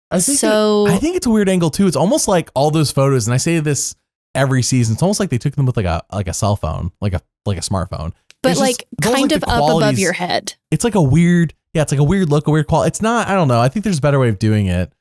I think it's a weird angle too. It's almost like all those photos, and I say this every season. It's almost like they took them with like a cell phone, like a smartphone, but like kind of up above your head. It's like a weird, it's like a weird look, a weird quality. It's not. I don't know. I think there's a better way of doing it,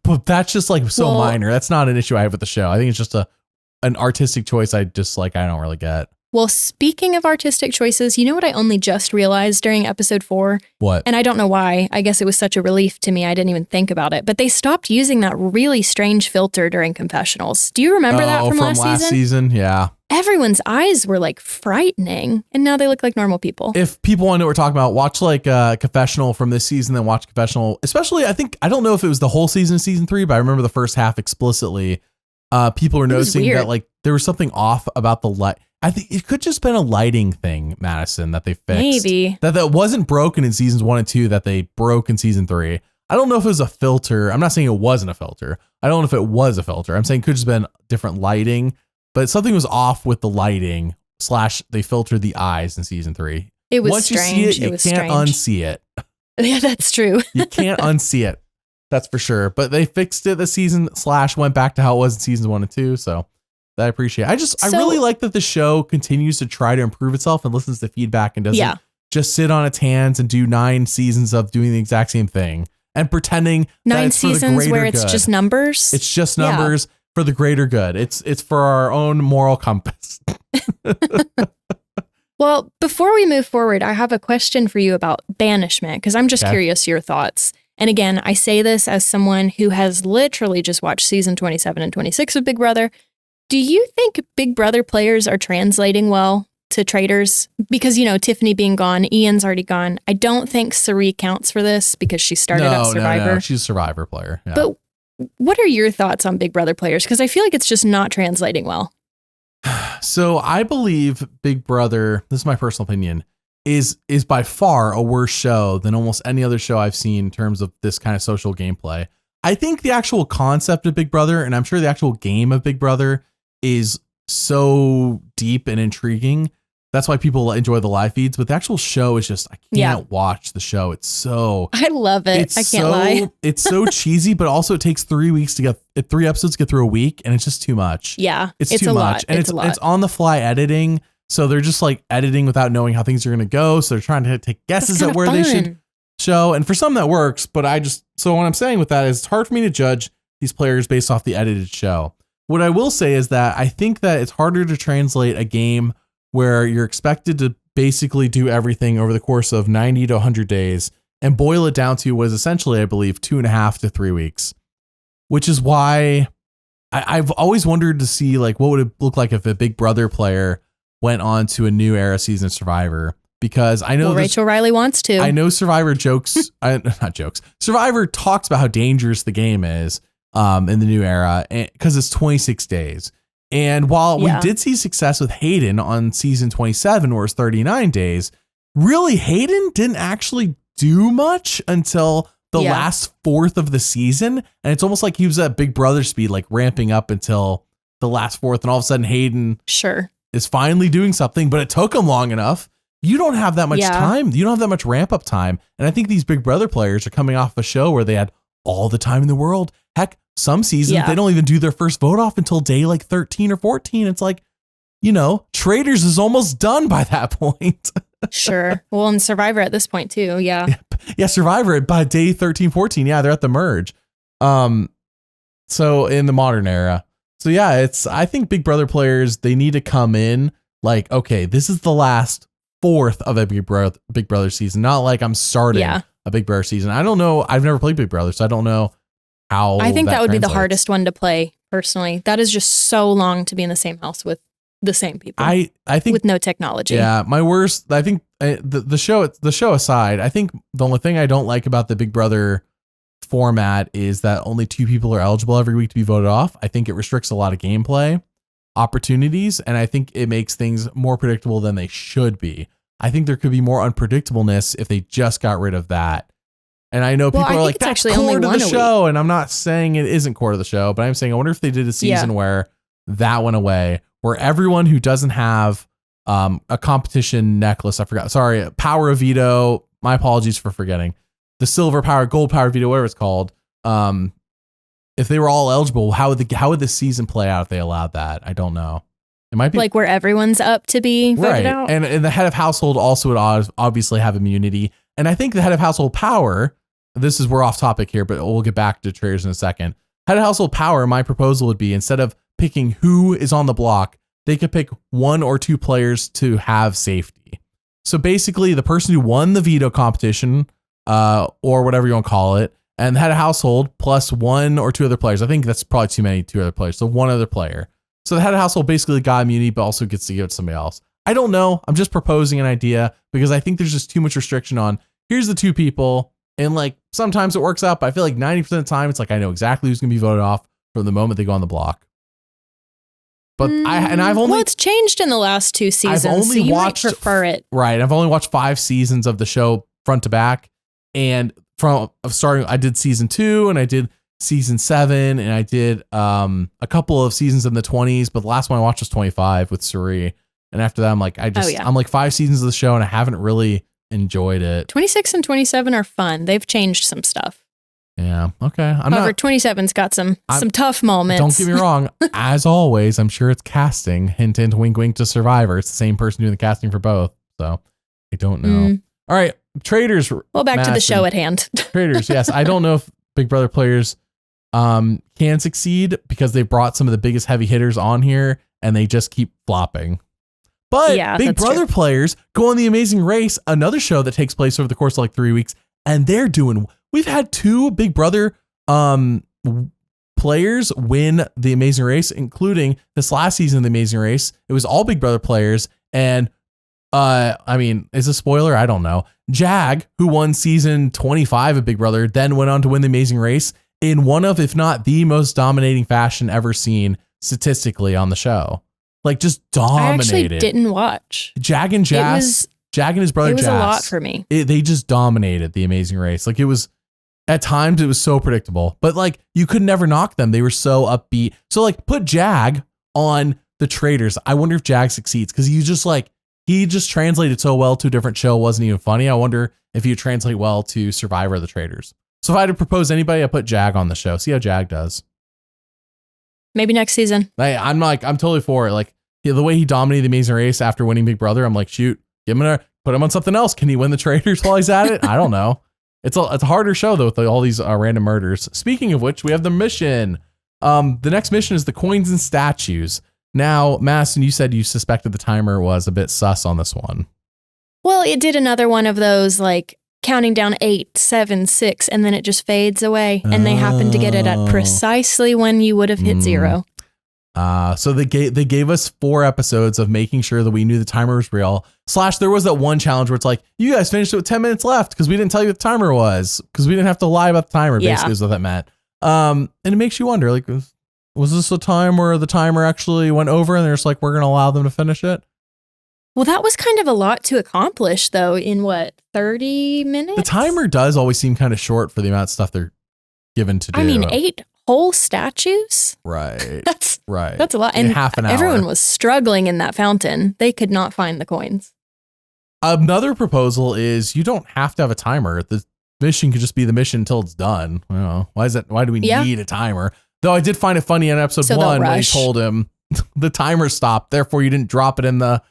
but that's just like so minor. That's not an issue I have with the show. I think it's just an artistic choice. I don't really get. Well, speaking of artistic choices, you know what I only just realized during episode 4? What? And I don't know why. I guess it was such a relief to me. I didn't even think about it. But they stopped using that really strange filter during confessionals. Do you remember that from last season? Yeah. Everyone's eyes were like frightening, and now they look like normal people. If people want to know what we're talking about, watch like a confessional from this season, then watch confessional. Especially, I don't know if it was the whole season 3, but I remember the first half explicitly. People were noticing that like there was something off about the light. I think it could just been a lighting thing, Madison, that they fixed. Maybe. That wasn't broken in seasons 1 and 2, that they broke in season 3. I don't know if it was a filter. I'm not saying it wasn't a filter. I don't know if it was a filter. I'm saying it could just been different lighting, but something was off with the lighting / they filtered the eyes in season 3. It was Once strange. you see it, you can't unsee it. Yeah, that's true. You can't unsee it. That's for sure. But they fixed it this season / went back to how it was in seasons 1 and 2. So that I appreciate. I really like that the show continues to try to improve itself and listens to feedback and doesn't just sit on its hands and do 9 seasons of doing the exact same thing and pretending 9 it's seasons for the greater where it's good. just numbers. It's just numbers for the greater good. It's for our own moral compass. Well, before we move forward, I have a question for you about banishment, because I'm just curious your thoughts. And again, I say this as someone who has literally just watched season 27 and 26 of Big Brother. Do you think Big Brother players are translating well to Traitors? Because, you know, Tiffany being gone, Ian's already gone. I don't think Sari counts for this because she started at Survivor. No, she's a Survivor player. Yeah. But what are your thoughts on Big Brother players? Because I feel like it's just not translating well. So I believe Big Brother, this is my personal opinion, is by far a worse show than almost any other show I've seen in terms of this kind of social gameplay. I think the actual concept of Big Brother, and I'm sure the actual game of Big Brother, is so deep and intriguing. That's why people enjoy the live feeds, but the actual show is just, I can't watch the show. It's so, I love it. I can't lie. It's so cheesy, but also it takes 3 weeks to get 3 episodes to get through a week. And it's just too much. Yeah. It's too much. And it's on the fly editing. So they're just like editing without knowing how things are going to go. So they're trying to take guesses at where they should show. And for some that works, but so what I'm saying with that is it's hard for me to judge these players based off the edited show. What I will say is that I think that it's harder to translate a game where you're expected to basically do everything over the course of 90 to 100 days and boil it down to was essentially, I believe, 2.5 to 3 weeks, which is why I've always wondered to see like what would it look like if a Big Brother player went on to a new era season of Survivor, because I know Rachel Riley wants to. I know Survivor Survivor talks about how dangerous the game is in the new era because it's 26 days. And while we did see success with Hayden on season 27, where it's 39 days, really Hayden didn't actually do much until the last fourth of the season. And it's almost like he was at Big Brother speed, like ramping up until the last fourth. And all of a sudden Hayden is finally doing something, but it took him long enough. You don't have that much time. You don't have that much ramp up time. And I think these Big Brother players are coming off a show where they had all the time in the world. Heck, some seasons, they don't even do their first vote off until day like 13 or 14. It's like, Traitors is almost done by that point. Sure. Well, and Survivor at this point too. Yeah. Yeah, Survivor by day 13, 14. Yeah, they're at the merge. So in the modern era. So yeah, I think Big Brother players, they need to come in like, okay, this is the last fourth of a Big Brother season. Not like I'm starting a Big Brother season. I don't know. I've never played Big Brother, so I don't know how. I think that would be the hardest one to play personally. That is just so long to be in the same house with the same people. I think with no technology. Yeah, my worst. I think the show aside, I think the only thing I don't like about the Big Brother format is that only 2 people are eligible every week to be voted off. I think it restricts a lot of gameplay opportunities, and I think it makes things more predictable than they should be. I think there could be more unpredictableness if they just got rid of that. And I know people are like, that's core to the show. And I'm not saying it isn't core to the show, but I'm saying I wonder if they did a season where that went away, where everyone who doesn't have a competition necklace, I forgot, sorry, power of veto, my apologies for forgetting, the silver power, gold power veto, whatever it's called. If they were all eligible, how would the season play out if they allowed that? I don't know. It might be like where everyone's up to be voted out. And the head of household also would obviously have immunity. And I think the head of household power, we're off topic here, but we'll get back to Traitors in a second. Head of household power, my proposal would be, instead of picking who is on the block, they could pick 1 or 2 players to have safety. So basically the person who won the veto competition, or whatever you want to call it, and the head of household plus 1 or 2 other players. I think that's probably too many 2 other players. So 1 other player. So the head of household basically got immunity, but also gets to give it to somebody else. I don't know. I'm just proposing an idea because I think there's just too much restriction on here's the 2 people. And like sometimes it works out, but I feel like 90% of the time it's like I know exactly who's going to be voted off from the moment they go on the block. But I've only it's changed in the last 2 seasons. I've only watched, might prefer it. Right. I've only watched 5 seasons of the show front to back. And from starting, I did season 2 and I did season 7 and I did a couple of seasons in the 20s, but the last one I watched was 25 with Suri. And after that, I'm like, I'm like 5 seasons of the show and I haven't really enjoyed it. 26 and 27 are fun. They've changed some stuff. Yeah. Okay. However, 27's got some tough moments. Don't get me wrong. As always, I'm sure it's casting. Hint, hint, wink, wink to Survivor. It's the same person doing the casting for both. So I don't know. All right. Traitors. Well, back to the show at hand. Traitors. Yes. I don't know if Big Brother players can succeed because they brought some of the biggest heavy hitters on here and they just keep flopping. But Big Brother players go on The Amazing Race, another show that takes place over the course of like 3 weeks, and they're doing. We've had 2 Big Brother players win The Amazing Race, including this last season of The Amazing Race. It was all Big Brother players, and I mean, is a spoiler? I don't know. Jag, who won season 25 of Big Brother, then went on to win The Amazing Race in one of, if not the most dominating fashion ever seen statistically on the show. Like just dominated. I actually didn't watch. Jag and his brother. It was Jas, a lot for me. They just dominated The Amazing Race. Like it was, at times it was so predictable, but like you could never knock them. They were so upbeat. So like put Jag on the Traitors. I wonder if Jag succeeds because he just translated so well to a different show. It wasn't even funny. I wonder if he would translate well to Survivor of the Traitors. So if I had to propose anybody, I put Jag on the show. See how Jag does. Maybe next season. I'm totally for it. Like the way he dominated The Amazing Race after winning Big Brother, I'm like, shoot, put him on something else. Can he win the Traitors while he's at it? I don't know. It's a harder show though with all these random murders. Speaking of which, we have the mission. The next mission is the coins and statues. Now, Madison, you said you suspected the timer was a bit sus on this one. Well, it did another one of those like counting down 8, 7, 6, and then it just fades away. And they happened to get it at precisely when you would have hit 0. So they gave us 4 episodes of making sure that we knew the timer was real. / there was that one challenge where it's like, you guys finished it with 10 minutes left because we didn't tell you what the timer was because we didn't have to lie about the timer. Basically is what that meant. And it makes you wonder, like, was this a time where the timer actually went over and they're just like, we're going to allow them to finish it? Well, that was kind of a lot to accomplish though in 30 minutes? The timer does always seem kind of short for the amount of stuff they're given to do. I mean, 8 whole statues? Right. That's a lot. In and half an hour. Everyone was struggling in that fountain. They could not find the coins. Another proposal is you don't have to have a timer. The mission could just be the mission until it's done. I don't know. Why do we need a timer? Though I did find it funny in episode 1 when he told him the timer stopped. Therefore, you didn't drop it in the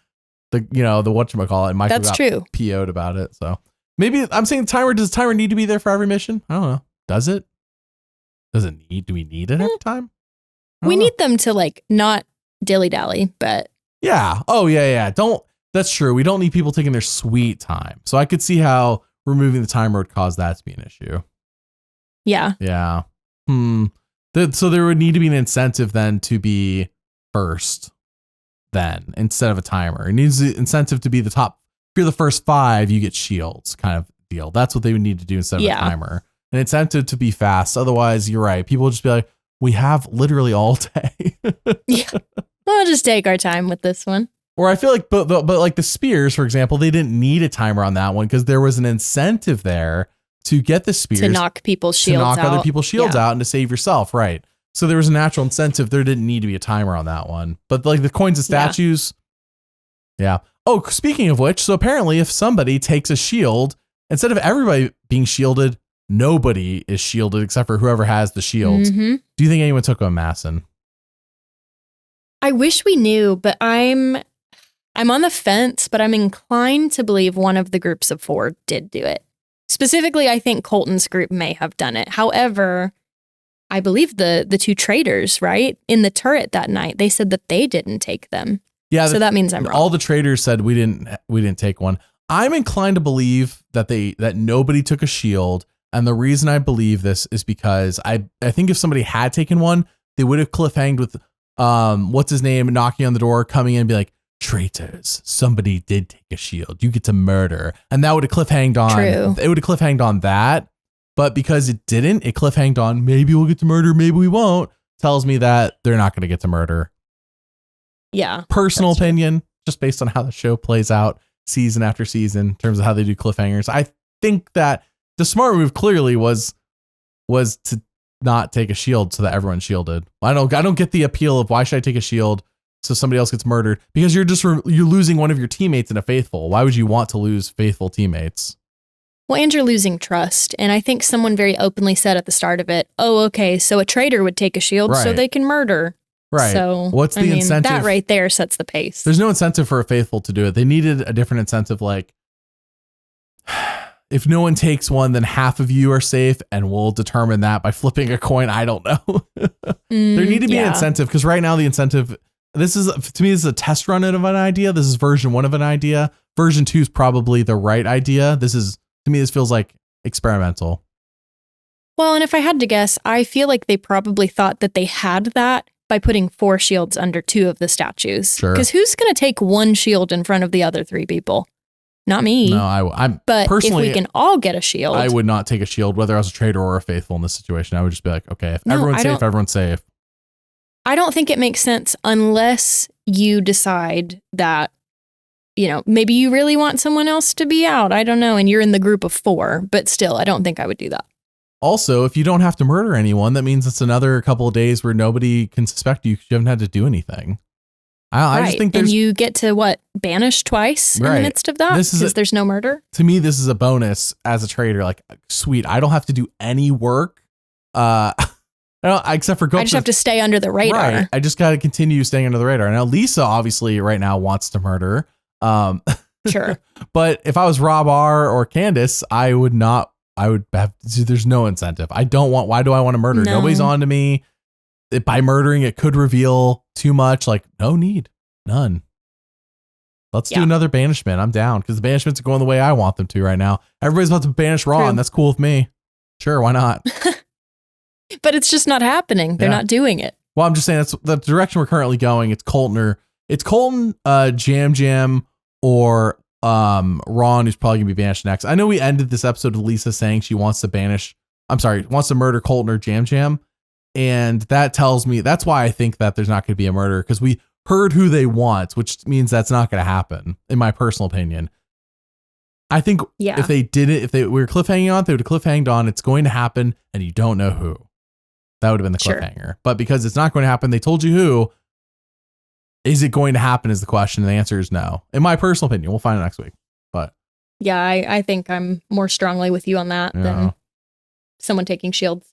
whatchamacallit. Michael That's got true. PO'd about it. So maybe I'm saying does the timer need to be there for every mission? I don't know. Does it? Do we need it every time? We need them to like not dilly dally, but yeah. Oh yeah. That's true. We don't need people taking their sweet time. So I could see how removing the timer would cause that to be an issue. Yeah. Yeah. So there would need to be an incentive then to be first then instead of a timer. It needs the incentive to be the top. If you're the first 5, you get shields kind of deal. That's what they would need to do instead of a timer. An incentive to be fast. Otherwise, you're right. People will just be like, we have literally all day. Yeah. We'll just take our time with this one. Or I feel like, but like the spears, for example, they didn't need a timer on that one because there was an incentive there to get the spears. To knock people's shields out. To knock other people's shields out and to save yourself, right? So there was a natural incentive. There didn't need to be a timer on that one. But like the coins and statues, yeah. Oh, speaking of which, so apparently if somebody takes a shield, instead of everybody being shielded, nobody is shielded except for whoever has the shield. Mm-hmm. Do you think anyone took a Madison? I wish we knew, but I'm on the fence, but I'm inclined to believe one of the groups of 4 did do it. Specifically, I think Colton's group may have done it. However, I believe the 2 traitors, right? In the turret that night, they said that they didn't take them. Yeah. So that means I'm wrong. All the traitors said we didn't take one. I'm inclined to believe that nobody took a shield. And the reason I believe this is because I think if somebody had taken one, they would have cliffhanged with what's his name knocking on the door, coming in and be like, traitors, somebody did take a shield. You get to murder. And that would have cliffhanged on. True. It would have cliffhanged on that. But because it didn't, it cliffhanged on maybe we'll get to murder, maybe we won't. Tells me that they're not going to get to murder. Yeah. Personal opinion, just based on how the show plays out season after season in terms of how they do cliffhangers. I think that the smart move clearly was to not take a shield so that everyone's shielded. I don't get the appeal of why should I take a shield so somebody else gets murdered, because you're losing one of your teammates in a faithful. Why would you want to lose faithful teammates? Well, and you're losing trust. And I think someone very openly said at the start of it, oh, okay, so a traitor would take a shield so they can murder. Right. So what's the incentive? That right there sets the pace. There's no incentive for a faithful to do it. They needed a different incentive, like if no one takes one, then half of you are safe, and we'll determine that by flipping a coin. I don't know. There need to be an incentive, because right now the incentive, to me, this is a test run of an idea. This is version 1 of an idea. Version 2 is probably the right idea. To me, this feels like experimental. Well, and if I had to guess, I feel like they probably thought that they had that by putting 4 shields under 2 of the statues. Sure. Because who's going to take one shield in front of the other 3 people? Not me. No, I'm but personally, if we can all get a shield. I would not take a shield, whether I was a traitor or a faithful in this situation. I would just be like, okay, if everyone's safe, everyone's safe. I don't think it makes sense unless you decide that, maybe you really want someone else to be out. I don't know. And you're in the group of 4, but still, I don't think I would do that. Also, if you don't have to murder anyone, that means it's another couple of days where nobody can suspect you because you haven't had to do anything. I just think and you get to banish twice in the midst of that because there's no murder. To me, this is a bonus as a trader. Like, sweet, I don't have to do any work. Except for I just have to stay under the radar. Right. I just got to continue staying under the radar. Now, Lisa obviously right now wants to murder. Sure. But if I was Rob R or Candiace, I would not. I would have. There's no incentive. Why do I want to murder? No. Nobody's on to me. By murdering, it could reveal too much. Like, no need. None. Let's do another banishment. I'm down because the banishments are going the way I want them to right now. Everybody's about to banish Raw, and that's cool with me. Sure, why not? But it's just not happening. They're not doing it. Well, I'm just saying that's the direction we're currently going. It's Colton, Jam, or Ron, who's probably gonna be banished next. I know we ended this episode with Lisa saying she wants to murder Colton or Jam. And that tells me, that's why I think that there's not going to be a murder, because we heard who they want, which means that's not going to happen, in my personal opinion. I think if we were cliffhanging on, they would have cliffhanged on it's going to happen and you don't know who. That would have been the cliffhanger. Sure. But because it's not going to happen, they told you who. Is it going to happen is the question. And the answer is no. In my personal opinion, we'll find it next week. But yeah, I think I'm more strongly with you on that than someone taking shields.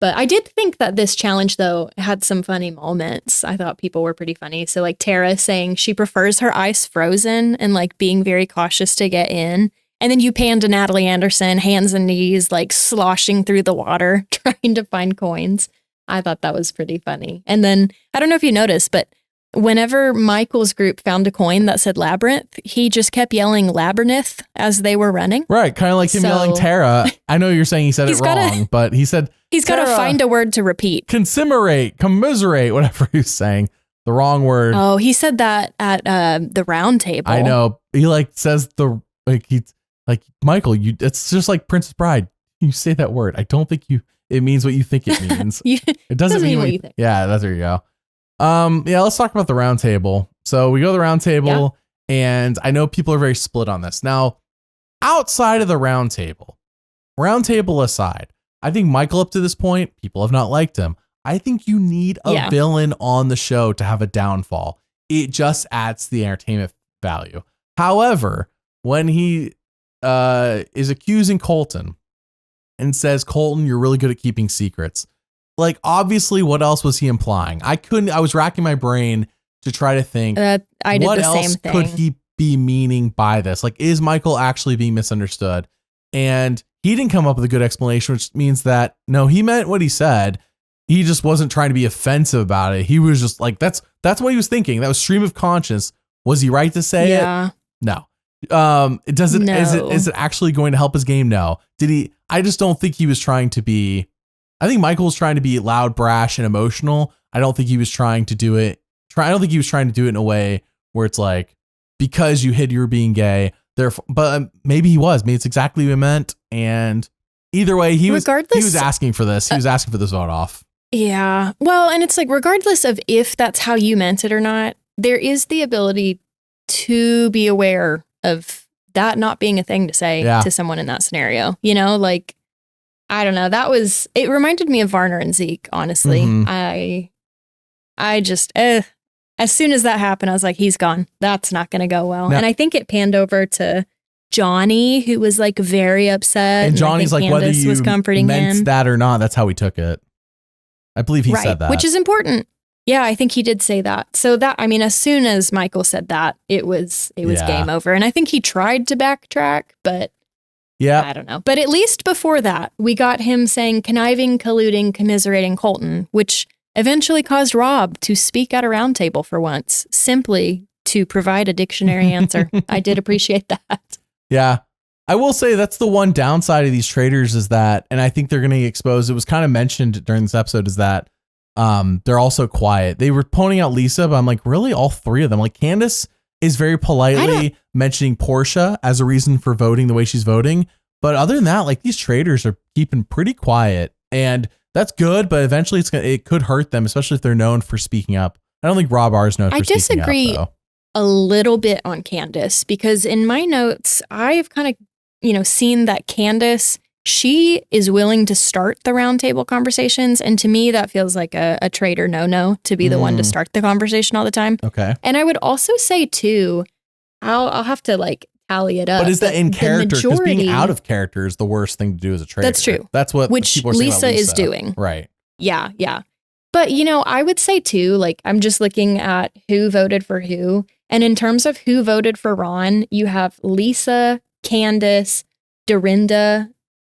But I did think that this challenge, though, had some funny moments. I thought people were pretty funny. So like Tara saying she prefers her ice frozen and like being very cautious to get in. And then you pan to Natalie Anderson, hands and knees, like sloshing through the water, trying to find coins. I thought that was pretty funny. And then I don't know if you noticed, but whenever Michael's group found a coin that said labyrinth, he just kept yelling labyrinth as they were running. Right. Kind of like him yelling Tara. I know you're saying he said it wrong, but he said he's got to find a word to repeat. Commiserate, whatever he was saying. The wrong word. Oh, he said that at the round table. I know. He like says Michael, it's just like Princess Bride. You say that word. I don't think it means what you think it means. It doesn't mean what you think. Yeah, there you go. Yeah, let's talk about the round table. So we go to the round table, and I know people are very split on this. Now, outside of the round table aside, I think Michael up to this point, people have not liked him. I think you need a villain on the show to have a downfall. It just adds to the entertainment value. However, when he is accusing Colton and says, Colton, you're really good at keeping secrets. Like, obviously, what else was he implying? I was racking my brain to try to think, what else could he be meaning by this? Like, is Michael actually being misunderstood? And he didn't come up with a good explanation, which means that, no, he meant what he said. He just wasn't trying to be offensive about it. He was just like, that's what he was thinking. That was stream of conscience. Was he right to say it? No. Is it actually going to help his game? No. I just don't think he was trying to be, I think Michael was trying to be loud, brash, and emotional. I don't think he was trying to do it. I don't think he was trying to do it in a way where it's like, because you hid you were being gay, but maybe he was. Maybe it's exactly what he meant. And either way, he was asking for this. He was asking for this vote off. Yeah. Well, and it's like, regardless of if that's how you meant it or not, there is the ability to be aware of that not being a thing to say to someone in that scenario. You know, like, I don't know. It reminded me of Varner and Zeke, honestly. Mm-hmm. I just, as soon as that happened, I was like, he's gone. That's not going to go well. No. And I think it panned over to Johnny, who was like very upset. And Johnny's like, Candiace whether you was comforting meant him. that or not, that's how he took it. I believe he said that. Which is important. Yeah, I think he did say that. So that, I mean, as soon as Michael said that, it was game over. And I think he tried to backtrack, but I don't know. But at least before that, we got him saying conniving, colluding, commiserating Colton, which eventually caused Rob to speak at a round table for once, simply to provide a dictionary answer. I did appreciate that. Yeah. I will say that's the one downside of these traitors is that, and I think they're going to get exposed. It was kind of mentioned during this episode is that they're also quiet. They were pointing out Lisa, but I'm like, really? All three of them? Like Candiace is very politely mentioning Portia as a reason for voting the way she's voting. But other than that, like these traitors are keeping pretty quiet, and that's good. But eventually it could hurt them, especially if they're known for speaking up. I don't think Rob R is known for speaking up. I disagree a little bit on Candiace, because in my notes, I've kind of, seen that Candiace, she is willing to start the roundtable conversations. And to me, that feels like a traitor no to be the one to start the conversation all the time. Okay. And I would also say too, I'll have to like tally it up. But is that in character? Because being out of character is the worst thing to do as a traitor. That's true. That's what people are saying about Lisa is doing. Right. Yeah. But, I would say too, like I'm just looking at who voted for who. And in terms of who voted for Ron, you have Lisa, Candiace, Dorinda,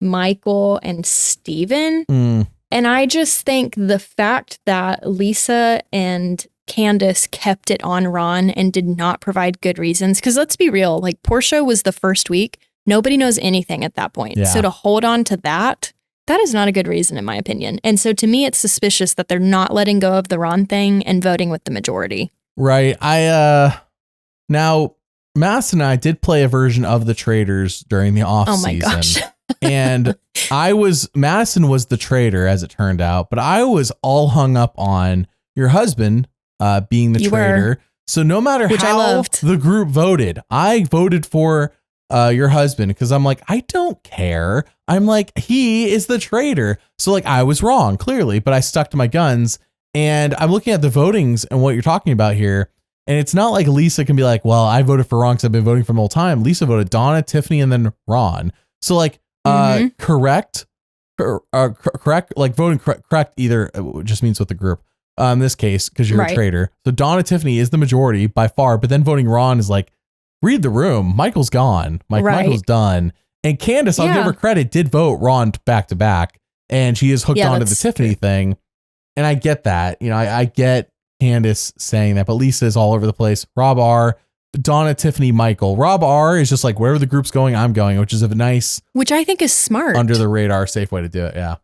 Michael, and Steven. And I just think the fact that Lisa and Candiace kept it on Ron and did not provide good reasons, because let's be real, like Portia was the first week. Nobody knows anything at that point. Yeah. So to hold on to that is not a good reason in my opinion. And so to me, it's suspicious that they're not letting go of the Ron thing and voting with the majority. Right. Now Madison and I did play a version of the Traitors during the off season. Oh my gosh. And Madison was the traitor as it turned out, but I was all hung up on your husband being the traitor. So no matter how the group voted, I voted for your husband because I'm like, I don't care. I'm like, he is the traitor. So like I was wrong clearly, but I stuck to my guns. And I'm looking at the votings and what you're talking about here. And it's not like Lisa can be like, well, I voted for Ron because I've been voting for the whole time. Lisa voted Donna, Tiffany, and then Ron. So like, correct. correct, like voting correct either just means with the group. In this case, because you're a traitor. So Dawn and Tiffany is the majority by far, but then voting Ron is like, read the room. Michael's gone. Michael's done. And Candiace, I'll give her credit, did vote Ron back to back, and she is hooked onto the Tiffany thing. And I get that. You know, I get Candiace saying that, but Lisa is all over the place. Rob R, Donna, Tiffany, Michael. Rob R is just like, wherever the group's going, I'm going, which is a nice, which I think is smart, under the radar, safe way to do it. Yeah.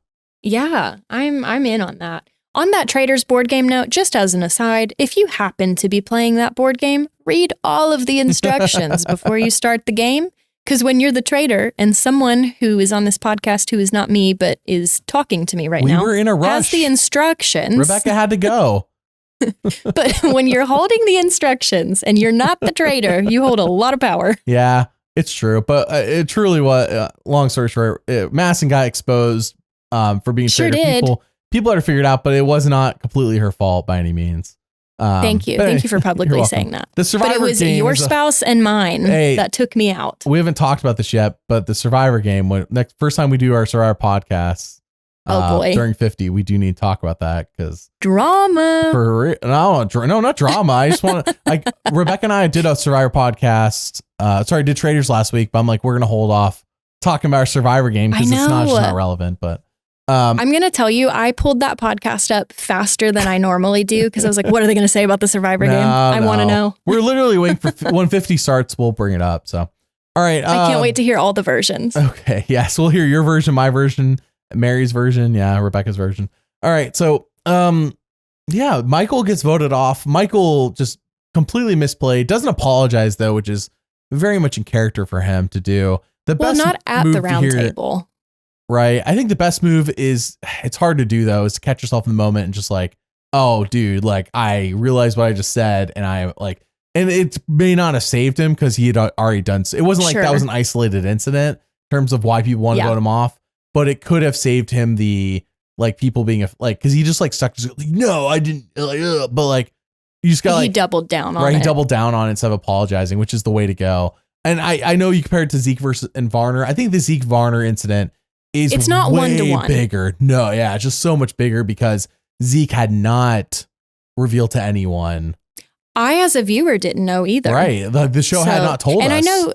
Yeah, I'm in on that. On that Traitors board game note, just as an aside, if you happen to be playing that board game, read all of the instructions before you start the game. Because when you're the traitor and someone who is on this podcast who is not me, but is talking to me right now, we were in a rush. Has the instructions. Rebecca had to go. But when you're holding the instructions and you're not the traitor, you hold a lot of power. Yeah, it's true. But it truly was, long story short, Madison got exposed for being a traitor. People had to figure it out, but it was not completely her fault by any means. Thank you. Thank you for publicly saying that. The Survivor but it was game your spouse and mine that took me out. We haven't talked about this yet, but the Survivor game, first time we do our Survivor podcast, during 50, we do need to talk about that because drama. No, not drama. I just want to, Rebecca and I did a Survivor podcast. Did Traitors last week, but I'm like, we're going to hold off talking about our Survivor game because it's not relevant, but. I'm going to tell you, I pulled that podcast up faster than I normally do because I was like, what are they going to say about the Survivor game? I want to know. We're literally waiting for when 50 starts. We'll bring it up. So, all right. I can't wait to hear all the versions. Okay. Yes. We'll hear your version, my version, Mary's version. Yeah. Rebecca's version. All right. So, Michael gets voted off. Michael just completely misplayed. Doesn't apologize though, which is very much in character for him to do. Not at the round table. Right. I think the best move is, it's hard to do though, is to catch yourself in the moment and just like, oh dude, like I realized what I just said. And and it may not have saved him because he had already done. It wasn't like that was an isolated incident in terms of why people wanted to vote him off, but it could have saved him people being cause he just stuck. No, I didn't but you just got he doubled down on it. He doubled down on it instead of apologizing, which is the way to go. And I know you compare it to Zeke and Varner. I think the Zeke Varner incident it's not way 1-to-1 bigger. No, yeah, it's just so much bigger because Zeke had not revealed to anyone. I, as a viewer, didn't know either. Right. The show had not told us. And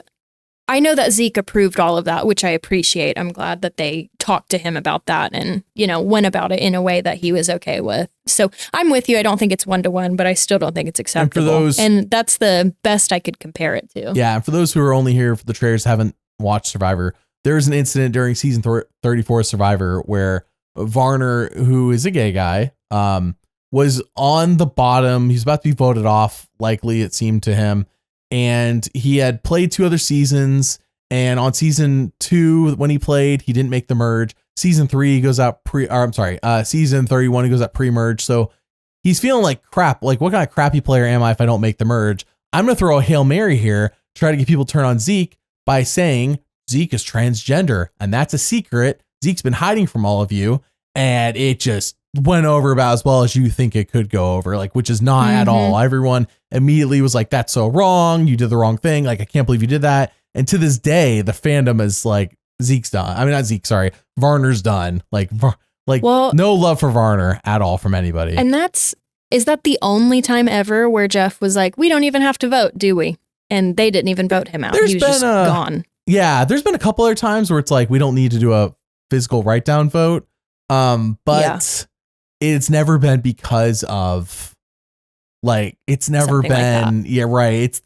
I know that Zeke approved all of that, which I appreciate. I'm glad that they talked to him about that and, went about it in a way that he was okay with. So I'm with you. I don't think it's 1-to-1, but I still don't think it's acceptable. And that's the best I could compare it to. Yeah. And for those who are only here for the trailers, haven't watched Survivor, there was an incident during season 34 of Survivor where Varner, who is a gay guy, was on the bottom. He's about to be voted off, likely it seemed to him. And he had played 2 other seasons. And on season 2, when he played, he didn't make the merge. Season 3, he goes out season 31, he goes out pre-merge. So he's feeling like crap. Like, what kind of crappy player am I if I don't make the merge? I'm going to throw a Hail Mary here, try to get people to turn on Zeke by saying Zeke is transgender. And that's a secret Zeke's been hiding from all of you. And it just went over about as well as you think it could go over, which is not at all. Everyone immediately was like, that's so wrong. You did the wrong thing. I can't believe you did that. And to this day, the fandom is like, Zeke's done. I mean, not Zeke, sorry. Varner's done. No love for Varner at all from anybody. And is that the only time ever where Jeff was like, we don't even have to vote, do we? And they didn't even vote him out. He was just gone. Yeah, there's been a couple other times where it's like, we don't need to do a physical write-down vote. But it's never been because of it's never something been,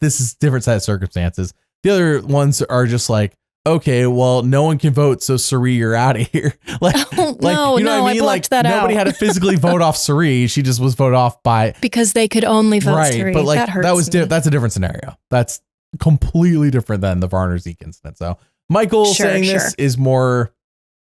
this is different set of circumstances. The other ones are just like, okay, well, no one can vote, so Sari, you're out of here. I blocked that out. Nobody had to physically vote off Sari. She just was voted off because they could only vote Sari. But that hurts. That's a different scenario. That's completely different than the Varner Zeke incident. So Michael saying this is more,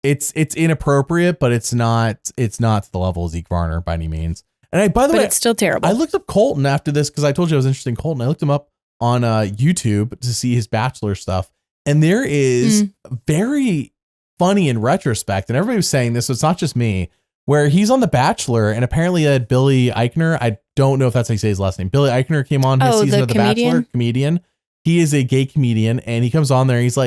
it's inappropriate, but it's not to the level of Zeke Varner by any means. And by the way, it's still terrible. I looked up Colton after this because I told you I was interested in Colton. I looked him up on YouTube to see his Bachelor stuff. And there is very funny in retrospect, and everybody was saying this, so it's not just me, where he's on The Bachelor, and apparently Billy Eichner, I don't know if that's how you say his last name. Billy Eichner came on his season of The Bachelor, comedian. He is a gay comedian, and he comes on there, and he's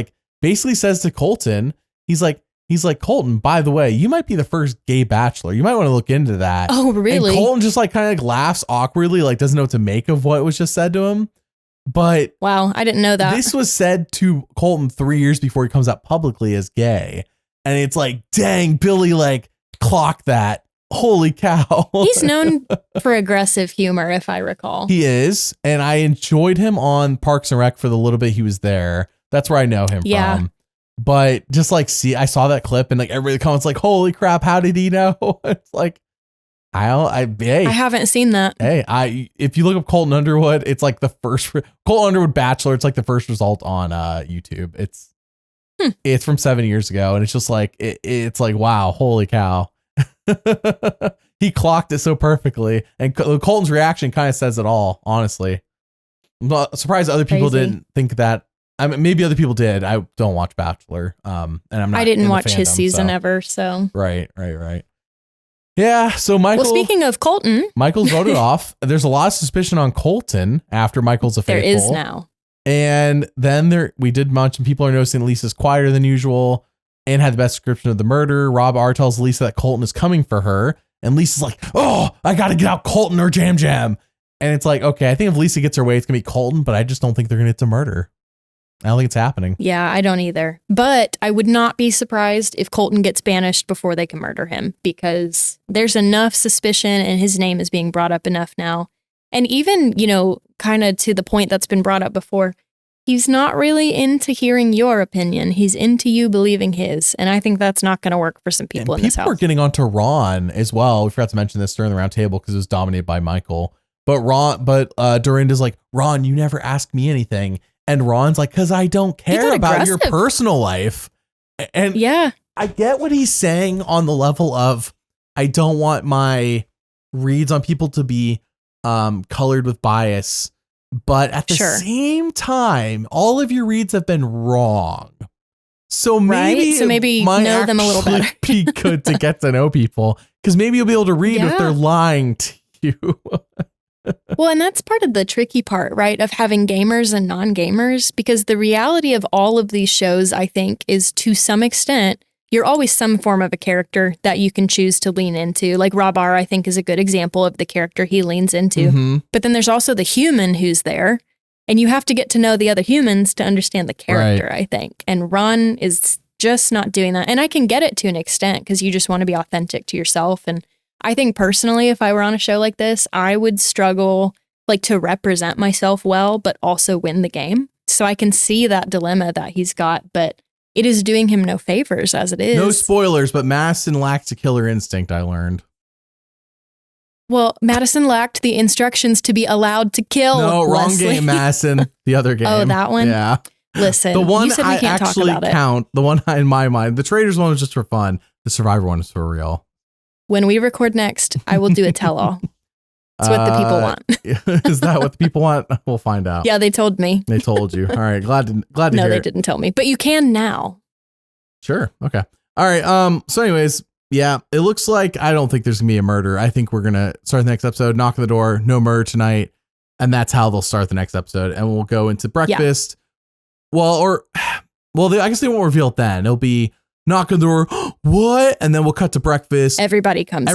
basically says to Colton, he's like, He's like, Colton, by the way, you might be the first gay bachelor. You might want to look into that. Oh, really? And Colton just like kind of like laughs awkwardly, like doesn't know what to make of what was just said to him. But wow, I didn't know that. This was said to Colton 3 years before he comes out publicly as gay. And it's like, dang, Billy, like clock that. Holy cow. He's known for aggressive humor, if I recall. He is. And I enjoyed him on Parks and Rec for the little bit he was there. That's where I know him from. But just like, I saw that clip and like everybody comments like, holy crap, how did he know? It's like, I haven't seen that. Hey, if you look up Colton Underwood, it's like the first Colton Underwood Bachelor. It's like the first result on YouTube. It's from 7 years ago. And it's just like, it's like, wow, holy cow. He clocked it so perfectly. And Colton's reaction kind of says it all, honestly. I'm not surprised other people didn't think that. I mean, maybe other people did. I don't watch Bachelor. And I didn't watch his season ever. So right. Yeah. So Michael. Well, speaking of Colton, Michael's voted off. There's a lot of suspicion on Colton after Michael's a faithful. There is now. And then we did mention people are noticing Lisa's quieter than usual and had the best description of the murder. Rob R tells Lisa that Colton is coming for her. And Lisa's like, oh, I got to get out Colton or Jam Jam. And it's like, okay, I think if Lisa gets her way, it's going to be Colton, but I just don't think they're going to get to murder. I don't think it's happening. Yeah, I don't either. But I would not be surprised if Colton gets banished before they can murder him, because there's enough suspicion and his name is being brought up enough now. And even, kind of to the point that's been brought up before, he's not really into hearing your opinion. He's into you believing his. And I think that's not going to work for some people in this house. People are getting onto Ron as well. We forgot to mention this during the round table because it was dominated by Michael. But Dorinda's like, Ron, you never ask me anything. And Ron's like, because I don't care about your personal life. And yeah, I get what he's saying on the level of, I don't want my reads on people to be colored with bias. But at the same time, all of your reads have been wrong. So maybe know them a little better. Be good to get to know people, because maybe you'll be able to read if they're lying to you. Well, and that's part of the tricky part, right, of having gamers and non-gamers, because the reality of all of these shows, I think, is to some extent, you're always some form of a character that you can choose to lean into. Like Rob R, I think, is a good example of the character he leans into. Mm-hmm. But then there's also the human who's there, and you have to get to know the other humans to understand the character, I think. And Ron is just not doing that. And I can get it to an extent, because you just want to be authentic to yourself. And I think personally, if I were on a show like this, I would struggle to represent myself well, but also win the game. So I can see that dilemma that he's got, but it is doing him no favors as it is. No spoilers, but Madison lacks a killer instinct, I learned. Well, Madison lacked the instructions to be allowed to kill. No, wrong Leslie. game, Madison. The other game. Oh, that one? Yeah. Listen, the one you said we can't talk about it. The one in my mind, the Traitors one was just for fun. The Survivor one is for real. When we record next, I will do a tell-all. That's what the people want. Is that what the people want? We'll find out. Yeah, they told me. They told you. All right. Glad to hear No, they didn't tell me. But you can now. Sure. Okay. All right. So anyways, yeah, it looks like I don't think there's going to be a murder. I think we're going to start the next episode, knock on the door, no murder tonight. And that's how they'll start the next episode. And we'll go into breakfast. Yeah. I guess they won't reveal it then. It'll be knock on the door. What? And then we'll cut to breakfast. Everybody comes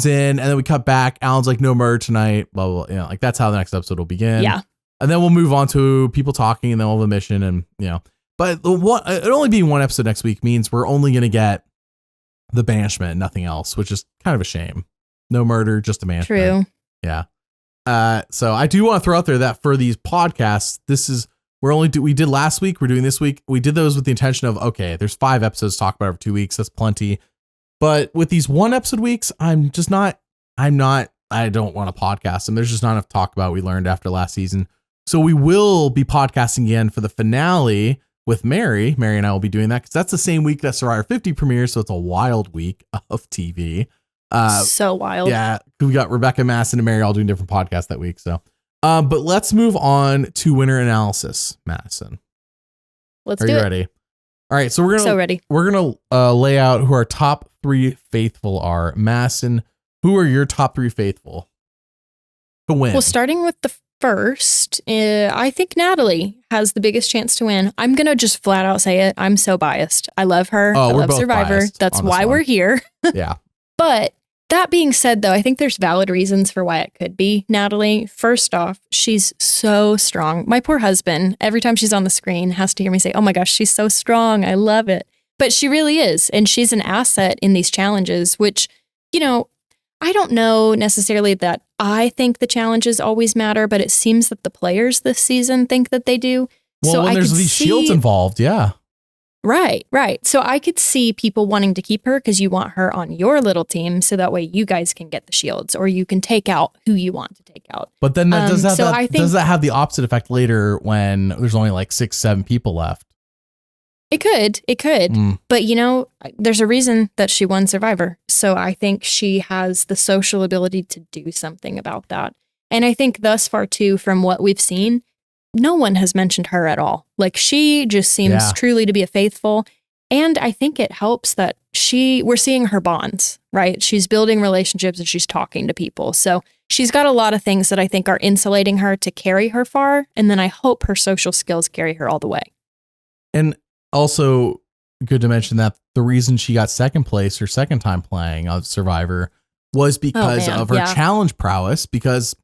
in. And then we cut back. Alan's like, no murder tonight. Blah, blah, blah. That's how the next episode will begin. Yeah. And then we'll move on to people talking, and then we'll have a mission, and but it only being one episode next week means we're only going to get the banishment and nothing else, which is kind of a shame. No murder, just a banishment. True. Yeah. So I do want to throw out there that for these podcasts, we did last week, we're doing this week. We did those with the intention of, okay, there's 5 episodes to talk about over 2 weeks. That's plenty. But with these 1 episode weeks, I don't want to podcast them. There's just not enough to talk about. We learned after last season. So we will be podcasting again for the finale with Mary. Mary and I will be doing that because that's the same week that Survivor 50 premieres. So it's a wild week of TV. So wild. Yeah. We got Rebecca, Madison, and Mary all doing different podcasts that week. So. But let's move on to winner analysis, Madison. Let's do it. Are you ready? All right. So we're gonna lay out who our top 3 faithful are. Madison, who are your top 3 faithful to win? Well, starting with first, I think Natalie has the biggest chance to win. I'm going to just flat out say it. I'm so biased. I love her. I we're love both Survivor. biased That's on this why one. we're here. Yeah. But that being said, though, I think there's valid reasons for why it could be Natalie. First off, she's so strong. My poor husband, every time she's on the screen, has to hear me say, oh my gosh, she's so strong. I love it. But she really is. And she's an asset in these challenges, which, you know, I don't know necessarily that I think the challenges always matter, but it seems that the players this season think that they do. Well, so when there's these shields involved, yeah. Right. So I could see people wanting to keep her because you want her on your little team so that way you guys can get the shields or you can take out who you want to take out. But then does I think does that have the opposite effect later when there's only like 6, 7 people left? It could. But, you know, there's a reason that she won Survivor. So I think she has the social ability to do something about that. And I think thus far, too, from what we've seen, no one has mentioned her at all. Like, she just seems truly to be a faithful. And I think it helps that we're seeing her bonds, right? She's building relationships and she's talking to people. So she's got a lot of things that I think are insulating her to carry her far. And then I hope her social skills carry her all the way. And also good to mention that the reason she got second place her second time playing on Survivor was because of her challenge prowess, because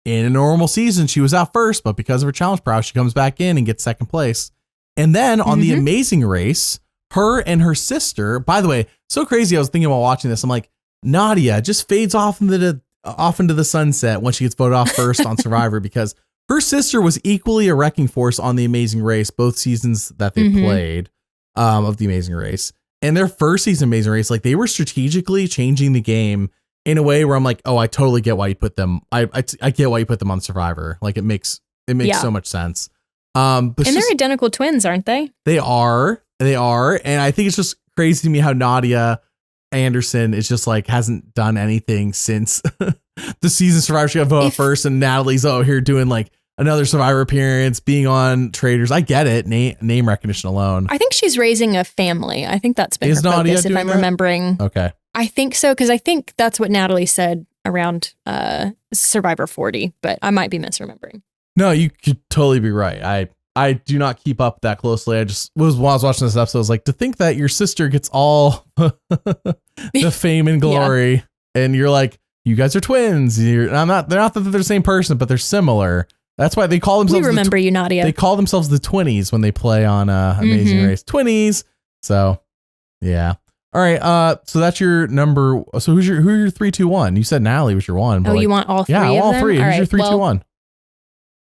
in a normal season, she was out first, but because of her challenge prowess, she comes back in and gets second place. And then on the Amazing Race, her and her sister, by the way, so crazy. I was thinking while watching this, I'm like, Nadia just fades off into the sunset when she gets voted off first on Survivor, because her sister was equally a wrecking force on the Amazing Race, both seasons that they played of the Amazing Race. And their first season Amazing Race, like they were strategically changing the game in a way where I'm like, oh, I totally get why you put them. I get why you put them on Survivor. Like it makes so much sense. But they're identical twins, aren't they? They are. And I think it's just crazy to me how Nadia Anderson is just like hasn't done anything since the season Survivor. She got voted first, and Natalie's here doing like another Survivor appearance, being on Traitors. I get it. Name recognition alone. I think she's raising a family. I think that's been her Nadia focus, if I'm remembering. Okay. I think so, because I think that's what Natalie said around Survivor 40, but I might be misremembering. No, you could totally be right. I do not keep up that closely. I just while I was watching this episode, I was like, to think that your sister gets all the fame and glory, and you're like, you guys are twins. They're not that they're the same person, but they're similar. That's why they call themselves. We remember you, Nadia. They call themselves the Twinnies when they play on Amazing Race. Twinnies. So, yeah. All right. So that's your number. So who are your 3, 2, 1? You said Natalie was your 1. But you want all 3? Yeah, of all them? 3. Who's your 3, 2, 1?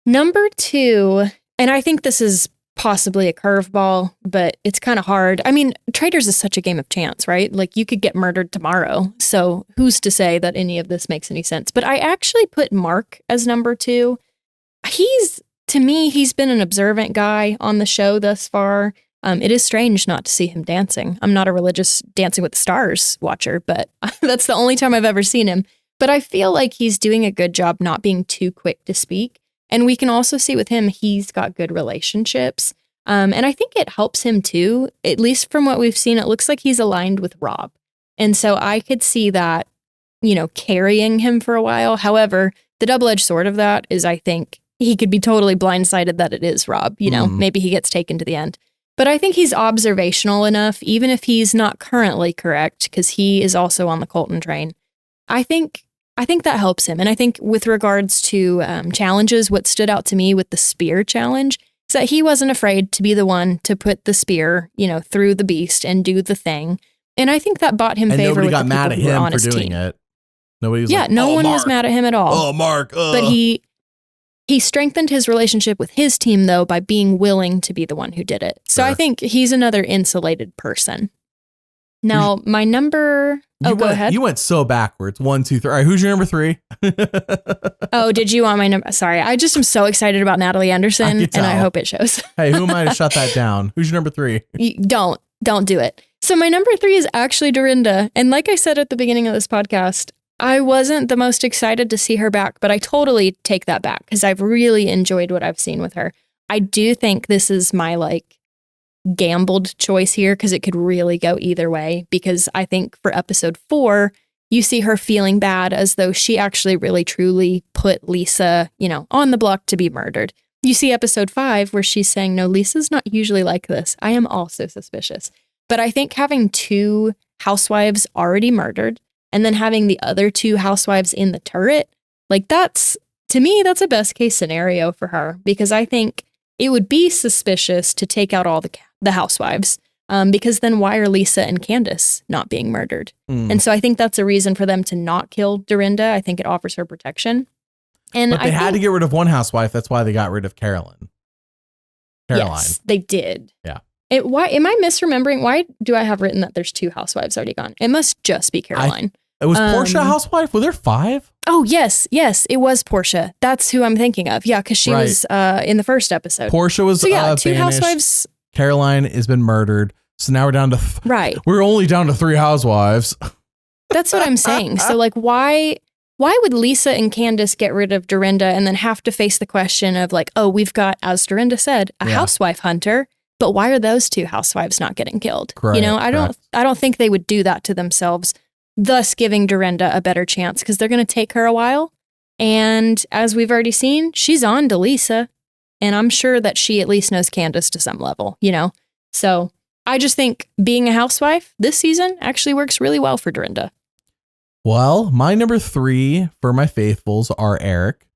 Number 2, and I think this is possibly a curveball, but it's kind of hard. I mean, Traitors is such a game of chance, right? Like you could get murdered tomorrow. So who's to say that any of this makes any sense? But I actually put Mark as number 2. To me, he's been an observant guy on the show thus far. It is strange not to see him dancing. I'm not a religious Dancing with the Stars watcher, but that's the only time I've ever seen him. But I feel like he's doing a good job not being too quick to speak. And we can also see with him, he's got good relationships. And I think it helps him too. At least from what we've seen, it looks like he's aligned with Rob. And so I could see that, carrying him for a while. However, the double-edged sword of that is I think he could be totally blindsided that it is Rob. Maybe he gets taken to the end. But I think he's observational enough, even if he's not currently correct, because he is also on the Colton train. I think that helps him. And I think with regards to challenges, what stood out to me with the spear challenge is that he wasn't afraid to be the one to put the spear, through the beast and do the thing. And I think that bought him favor with the people who were on his team. It. Nobody was like, no one Mark. Was mad at him at all. Oh, Mark. But he strengthened his relationship with his team, though, by being willing to be the one who did it. So I think he's another insulated person. Now, my number... go ahead. You went so backwards. 1, 2, 3. All right, who's your number 3? Oh, did you want my number? Sorry, I just am so excited about Natalie Anderson, and I hope it shows. Hey, who am I to shut that down? Who's your number 3? Don't do it. So my number 3 is actually Dorinda. And like I said at the beginning of this podcast, I wasn't the most excited to see her back, but I totally take that back because I've really enjoyed what I've seen with her. I do think this is my gambled choice here because it could really go either way, because I think for episode 4, you see her feeling bad as though she actually really truly put Lisa, on the block to be murdered. You see episode 5 where she's saying, no, Lisa's not usually like this. I am also suspicious. But I think having 2 housewives already murdered and then having the other 2 housewives in the turret, to me, that's a best case scenario for her, because I think it would be suspicious to take out all the housewives. Because then why are Lisa and Candiace not being murdered? And so I think that's a reason for them to not kill Dorinda. I think it offers her protection. But they had to get rid of one housewife. That's why they got rid of Caroline. Yes, they did. Yeah. Why am I misremembering? Why do I have written that there's 2 housewives already gone? It must just be Caroline. It was Portia housewife? Were there 5? Oh, yes, it was Portia. That's who I'm thinking of. Yeah, because she was in the first episode. Portia was 2 banished. housewives. Caroline has been murdered. So now we're down to right. We're only down to 3 housewives. That's what I'm saying. So why would Lisa and Candiace get rid of Dorinda and then have to face the question of we've got, as Dorinda said, a housewife hunter, but why are those 2 housewives not getting killed? Correct, I don't think they would do that to themselves, thus giving Dorinda a better chance, because they're going to take her a while. And as we've already seen, she's on to Lisa, and I'm sure that she at least knows Candiace to some level, So I just think being a housewife this season actually works really well for Dorinda. Well, my number 3 for my faithfuls are Eric,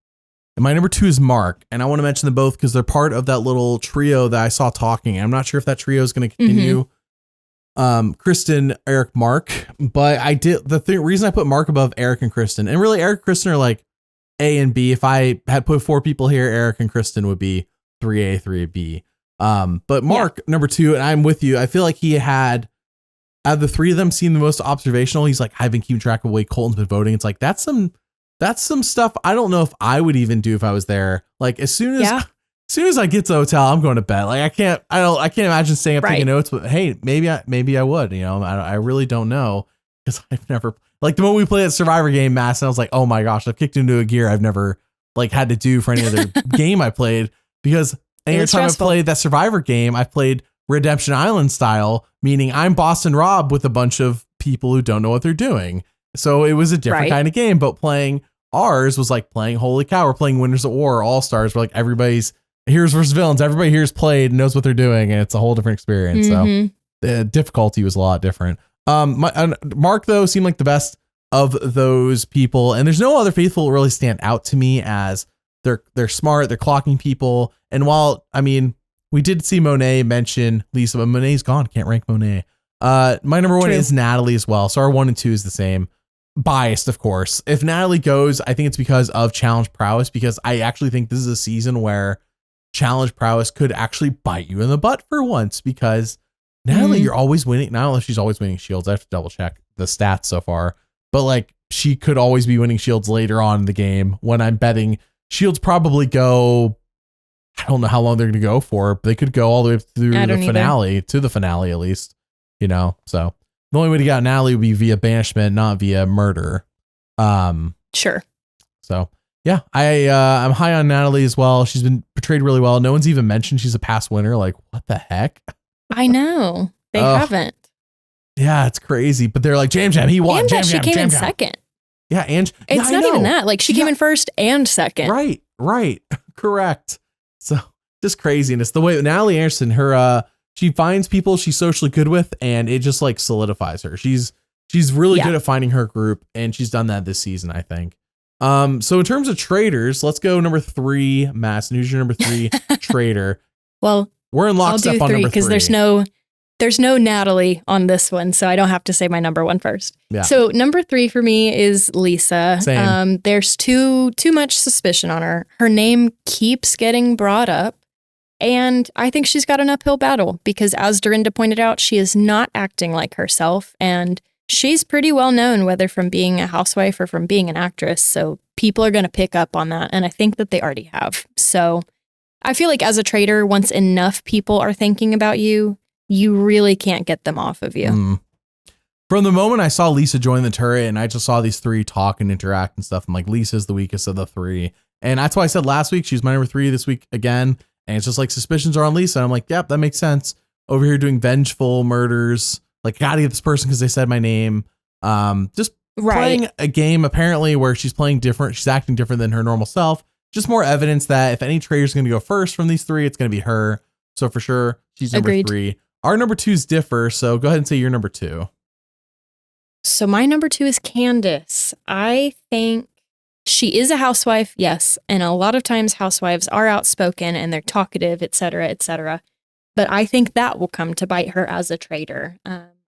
and my number 2 is Mark. And I want to mention them both because they're part of that little trio that I saw talking. I'm not sure if that trio is going to continue. Kristen, Eric, Mark, but I did the reason I put Mark above Eric and Kristen, and really Eric and Kristen are like A and B. If I had put 4 people here, Eric and Kristen would be 3A, 3B. But Mark, number 2, and I'm with you. I feel like he had, out of the 3 of them, seemed the most observational. He's like, I've been keeping track of the way Colton's been voting. It's like, that's some stuff I don't know if I would even do if I was there. Like as soon as I get to the hotel, I'm going to bed. Like I can't imagine staying up taking notes, but hey, maybe I would, I really don't know, because I've never, like the moment we played at Survivor game, Madison, I was like, oh my gosh, I've kicked into a gear I've never had to do for any other game I played, because every time I played that Survivor game, I played Redemption Island style, meaning I'm Boston Rob with a bunch of people who don't know what they're doing. So it was a different kind of game, but playing ours was like playing Holy Cow. We're playing Winners at War, All Stars, where everybody's heroes versus villains. Everybody here's played and knows what they're doing, and it's a whole different experience. So the difficulty was a lot different. Mark though seemed like the best of those people, and there's no other faithful that really stand out to me as they're smart, they're clocking people. And while we did see Monet mention Lisa, but Monet's gone. Can't rank Monet. My number 1 is Natalie as well. So our 1 and 2 is the same. Biased, of course. If Natalie goes, I think it's because of challenge prowess, because I actually think this is a season where challenge prowess could actually bite you in the butt for once, because Natalie, you're always winning. Not only she's always winning shields, I have to double check the stats so far, but she could always be winning shields later on in the game when I'm betting shields probably go, I don't know how long they're going to go for, but they could go all the way through the finale, to the finale at least, so the only way to get out Natalie would be via banishment, not via murder. Sure. So yeah, I'm high on Natalie as well. She's been portrayed really well. No one's even mentioned she's a past winner. Like, what the heck? I know. They haven't. Yeah, it's crazy. But they're like, Jam, he won. And she came in second. Yeah, and it's not even that. She came in first and second. Right. Correct. So just craziness. The way Natalie Anderson, she finds people she's socially good with, and it just solidifies her. She's really good at finding her group, and she's done that this season, I think. So in terms of traitors, let's go number 3, Madison. Who's your number 3 traitor? Well, we're in lockstep on number 3 because there's no Natalie on this one, so I don't have to say my number 1 first. Yeah. So number 3 for me is Lisa. Same. There's too much suspicion on her. Her name keeps getting brought up, and I think she's got an uphill battle because, as Dorinda pointed out, she is not acting like herself, and she's pretty well known, whether from being a housewife or from being an actress. So people are going to pick up on that, and I think that they already have. So I feel like as a traitor, once enough people are thinking about you, you really can't get them off of you. From the moment I saw Lisa join the turret and I just saw these 3 talk and interact and stuff, I'm like, Lisa's the weakest of the 3. And that's why I said last week, she's my number 3 this week again. And it's just suspicions are on Lisa. And I'm like, yep, that makes sense. Over here doing vengeful murders. Gotta get this person because they said my name. Just playing a game apparently where she's playing different. She's acting different than her normal self. Just more evidence that if any traitor is going to go first from these three, it's going to be her. So for sure, she's number Agreed. 3. Our number 2s differ. So go ahead and say your number 2. So my number 2 is Candiace. I think she is a housewife, yes. And a lot of times housewives are outspoken and they're talkative, et cetera, et cetera. But I think that will come to bite her as a traitor.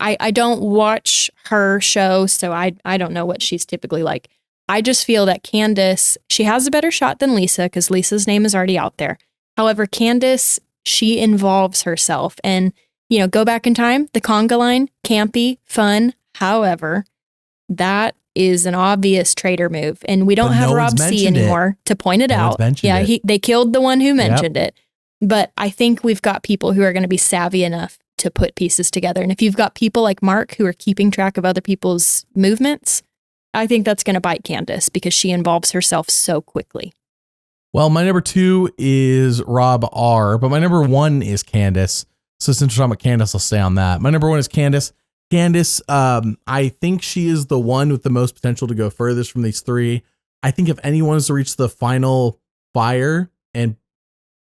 I don't watch her show, so I don't know what she's typically like. I just feel that Candiace, she has a better shot than Lisa because Lisa's name is already out there. However, Candiace, she involves herself and, go back in time, the conga line, campy, fun. However, that is an obvious traitor move. And we don't have Rob C anymore to point it out. Yeah, they killed the one who mentioned it. But I think we've got people who are going to be savvy enough to put pieces together. And if you've got people like Mark who are keeping track of other people's movements, I think that's going to bite Candiace because she involves herself so quickly. Well, my number 2 is Rob R, but my number 1 is Candiace. So since we're talking about Candiace, I'll stay on that. My number 1 is Candiace. Candiace, I think she is the one with the most potential to go furthest from these 3. I think if anyone is to reach the final fire and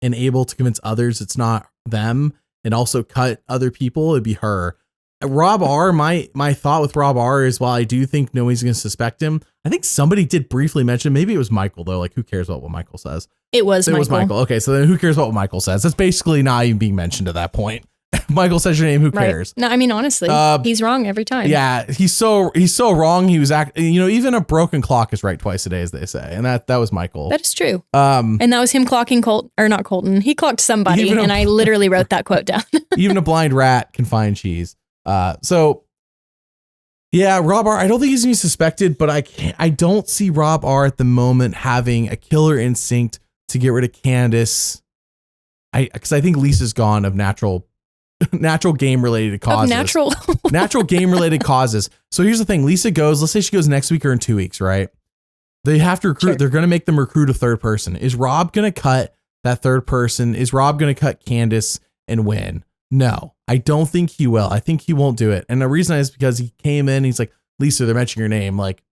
able to convince others it's not them and also cut other people, it'd be her. Rob R, my thought with Rob R is while I do think nobody's going to suspect him, I think somebody did briefly mention, maybe it was Michael though, like who cares about what Michael says? It was Michael. Okay, so then who cares about what Michael says? That's basically not even being mentioned at that point. Michael says your name, who cares? No, I mean, honestly, he's wrong every time. Yeah, he's so wrong. He was even a broken clock is right twice a day, as they say. And that was Michael. That is true. And that was him clocking not Colton. He clocked somebody, and I literally wrote that quote down. Even a blind rat can find cheese. So yeah, Rob R, I don't think he's even suspected, but I don't see Rob R at the moment having a killer instinct to get rid of Candiace. Because I think Lisa's gone of natural game related causes. Natural game related causes. So here's the thing. Lisa goes, let's say she goes next week or in 2 weeks, right? They have to recruit. Sure. They're going to make them recruit a third person. Is Rob going to cut that third person? Is Rob going to cut Candiace and win? No, I don't think he will. I think he won't do it. And the reason is because he came in, he's like, Lisa, they're mentioning your name. Like,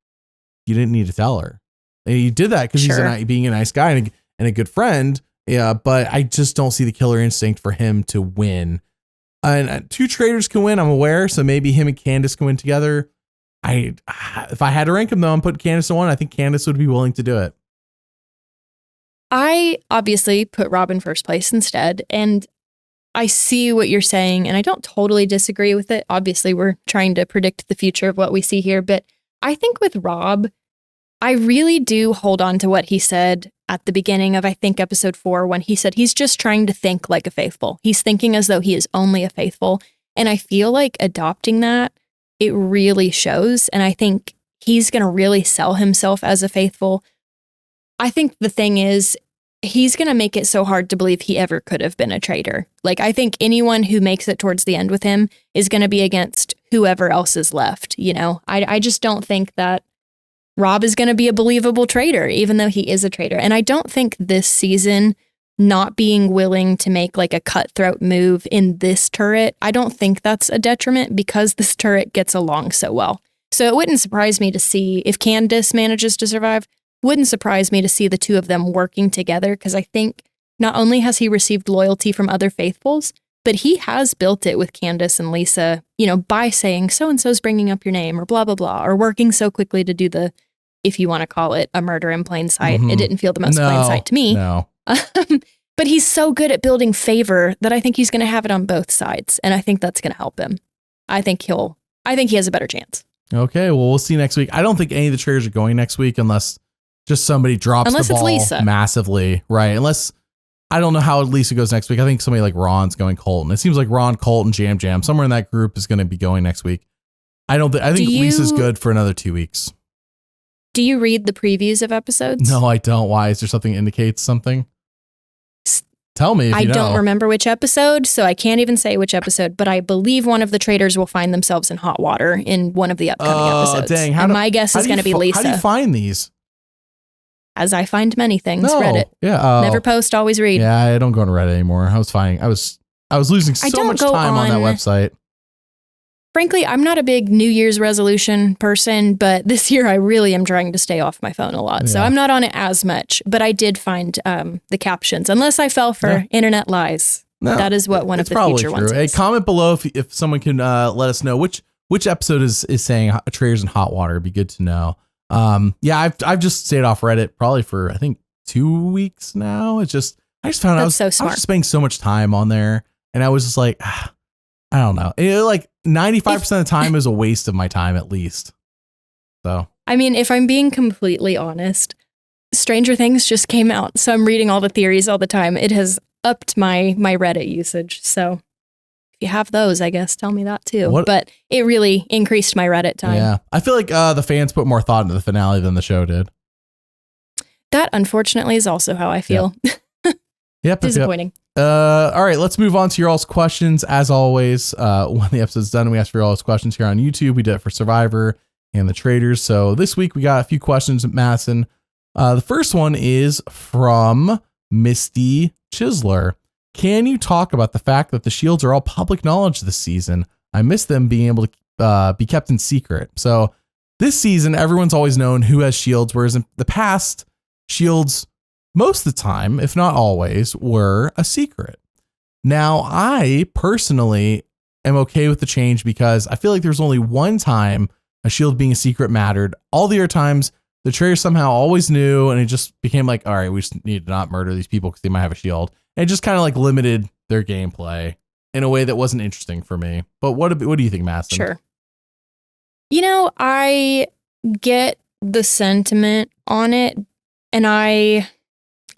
you didn't need to tell her. And he did that because he's being a nice guy and a good friend. Yeah, but I just don't see the killer instinct for him to win. And 2 traitors can win, I'm aware. So maybe him and Candiace can win together. If I had to rank them though, I'm putting Candiace on 1. I think Candiace would be willing to do it. I obviously put Rob in first place instead. And I see what you're saying, and I don't totally disagree with it. Obviously, we're trying to predict the future of what we see here. But I think with Rob, I really do hold on to what he said at the beginning of, I think, episode 4, when he said he's just trying to think like a faithful. He's thinking as though he is only a faithful. And I feel like adopting that, it really shows. And I think he's going to really sell himself as a faithful. I think the thing is, he's going to make it so hard to believe he ever could have been a traitor. Like, I think anyone who makes it towards the end with him is going to be against whoever else is left. I just don't think that Rob is going to be a believable traitor, even though he is a traitor. And I don't think this season not being willing to make like a cutthroat move in this turret, I don't think that's a detriment because this turret gets along so well. So it wouldn't surprise me to see if Candiace manages to survive. Wouldn't surprise me to see the 2 of them working together because I think not only has he received loyalty from other faithfuls, but he has built it with Candiace and Lisa, by saying so-and-so's bringing up your name or blah, blah, blah, or working so quickly to do the, if you want to call it, a murder in plain sight. Mm-hmm. It didn't feel the most plain sight to me. No. But he's so good at building favor that I think he's going to have it on both sides. And I think that's going to help him. I think he has a better chance. Okay, well, we'll see next week. I don't think any of the traitors are going next week unless just somebody drops the ball Lisa. Massively, right? Unless, I don't know how Lisa goes next week. I think somebody like Ron's going Colton. It seems like Ron, Colton, Jam, somewhere in that group is going to be going next week. I think Lisa's good for another 2 weeks. Do you read the previews of episodes? No, I don't. Why? Is there something that indicates something? Tell me if you know. I don't remember which episode, so I can't even say which episode, but I believe one of the traitors will find themselves in hot water in one of the upcoming episodes. Dang. My guess is going to be Lisa. How do you find these? As I find many things, Reddit. Yeah. Never post, always read. Yeah, I don't go on Reddit anymore. I was losing so much time on that website. frankly, I'm not a big New Year's resolution person, but this year I really am trying to stay off my phone a lot. So I'm not on it as much, but I did find the captions, unless I fell for internet lies. No, that is what one of the future ones is. Hey, comment below if someone can let us know which episode is saying Traitors in hot water. It'd be good to know. I've just stayed off Reddit probably for I think 2 weeks now. I just found I was just spending so much time on there, and I was just like, I don't know. Like 95% of the time is a waste of my time at least. So I mean, if I'm being completely honest, Stranger Things just came out, so I'm reading all the theories all the time. It has upped my Reddit usage. So if you have those, I guess tell me that too. But it really increased my Reddit time. Yeah, I feel like the fans put more thought into the finale than the show did. That, unfortunately, is also how I feel. Yep. Disappointing. All right, let's move on to your all's questions. As always, when the episode's done, we ask for your all's questions here on YouTube. We did it for Survivor and the Traitors. So this week we got a few questions at Madison. The first one is from Misty Chisler. Can you talk about the fact that the shields are all public knowledge this season? I miss them being able to be kept in secret. So this season, everyone's always known who has shields, whereas in the past, shields most of the time, if not always, were a secret. Now, I personally am okay with the change because I feel like there's only one time a shield being a secret mattered. All the other times, the Traitors somehow always knew, and it just became like, all right, we just need to not murder these people because they might have a shield. And it just kind of like limited their gameplay in a way that wasn't interesting for me. But what do you think, Madison? Sure. You know, I get the sentiment on it, and I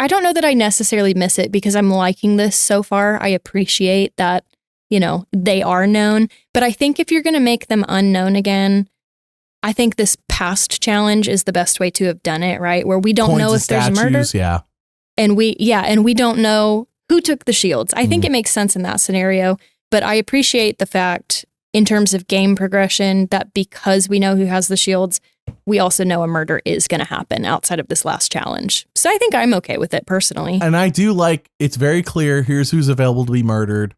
don't know that I necessarily miss it because I'm liking this so far. I appreciate that, you know, they are known. But I think if you're going to make them unknown again, I think this past challenge is the best way to have done it, right? Where we don't know if there's murder. Yeah. And we don't know who took the shields. I think it makes sense in that scenario, but I appreciate the fact in terms of game progression that because we know who has the shields, we also know a murder is going to happen outside of this last challenge. So I think I'm okay with it personally. And I do like, it's very clear, here's who's available to be murdered.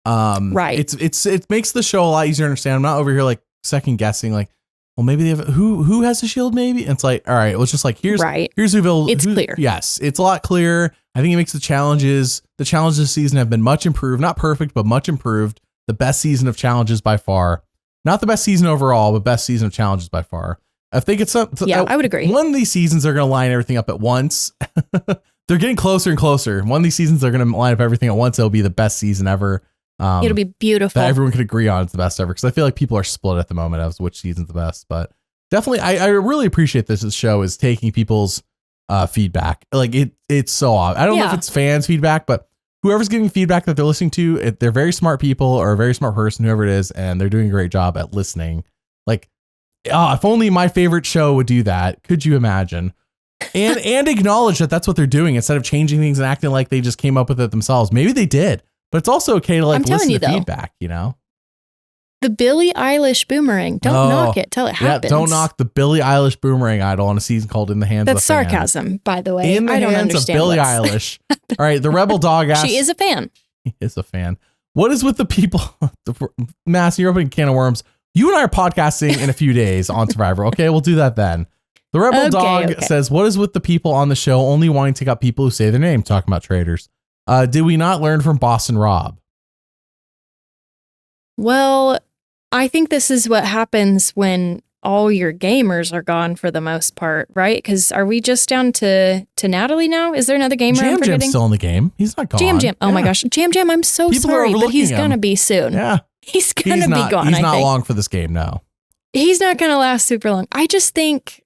Right. It makes the show a lot easier to understand. I'm not over here like second guessing, like, well, maybe they have who has the shield, maybe. And it's like, all right, well, it's just like, here's who available. It's clear. Yes, it's a lot clearer. I think it makes the challenges this season have been much improved, not perfect, but much improved. The best season of challenges by far. Not the best season overall, but best season of challenges by far. I think it's I would agree. One of these seasons they're going to line everything up at once. They're getting closer and closer. One of these seasons they're going to line up everything at once. It'll be the best season ever. It'll be beautiful. That everyone could agree on it's the best ever. Because I feel like people are split at the moment as which season's the best. But definitely, I really appreciate this show is taking people's feedback. Like it's so odd. I don't know if it's fans' feedback, but whoever's giving feedback that they're listening to, they're very smart people or a very smart person, whoever it is, and they're doing a great job at listening. Like, if only my favorite show would do that. Could you imagine? And acknowledge that that's what they're doing instead of changing things and acting like they just came up with it themselves. Maybe they did, but it's also okay to like listen to feedback, you know? The Billie Eilish boomerang. Don't knock it till it happens. Don't knock the Billie Eilish boomerang idol on a season called In the Hands of the Fan. That's sarcasm, by the way. In the hands of Billie Eilish. All right, the Rebel Dog asked. She is a fan. He is a fan. What is with the people? Mass, you're opening a can of worms. You and I are podcasting in a few days on Survivor. Okay, we'll do that then. The Rebel Dog says, what is with the people on the show only wanting to take out people who say their name, talking about traitors? Did we not learn from Boston Rob? Well, I think this is what happens when all your gamers are gone for the most part, right? Because are we just down to Natalie now? Is there another gamer? Jam Jam's still in the game. He's not gone. Jam. Oh my gosh. Jam, I'm so sorry, but he's going to be soon. Yeah. He's going to be gone, He's not long for this game, no. He's not going to last super long. I just think,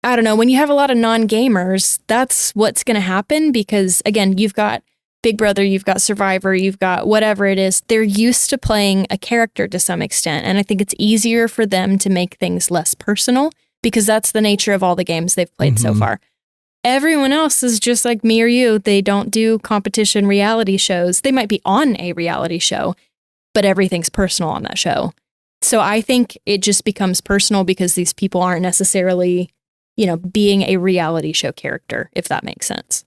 I don't know, when you have a lot of non-gamers, that's what's going to happen because, again, you've got Big Brother, you've got Survivor, you've got whatever it is. They're used to playing a character to some extent, and I think it's easier for them to make things less personal because that's the nature of all the games they've played so far. Everyone else is just like me or you. They don't do competition reality shows. They might be on a reality show, but everything's personal on that show. So I think it just becomes personal because these people aren't necessarily, you know, being a reality show character, if that makes sense.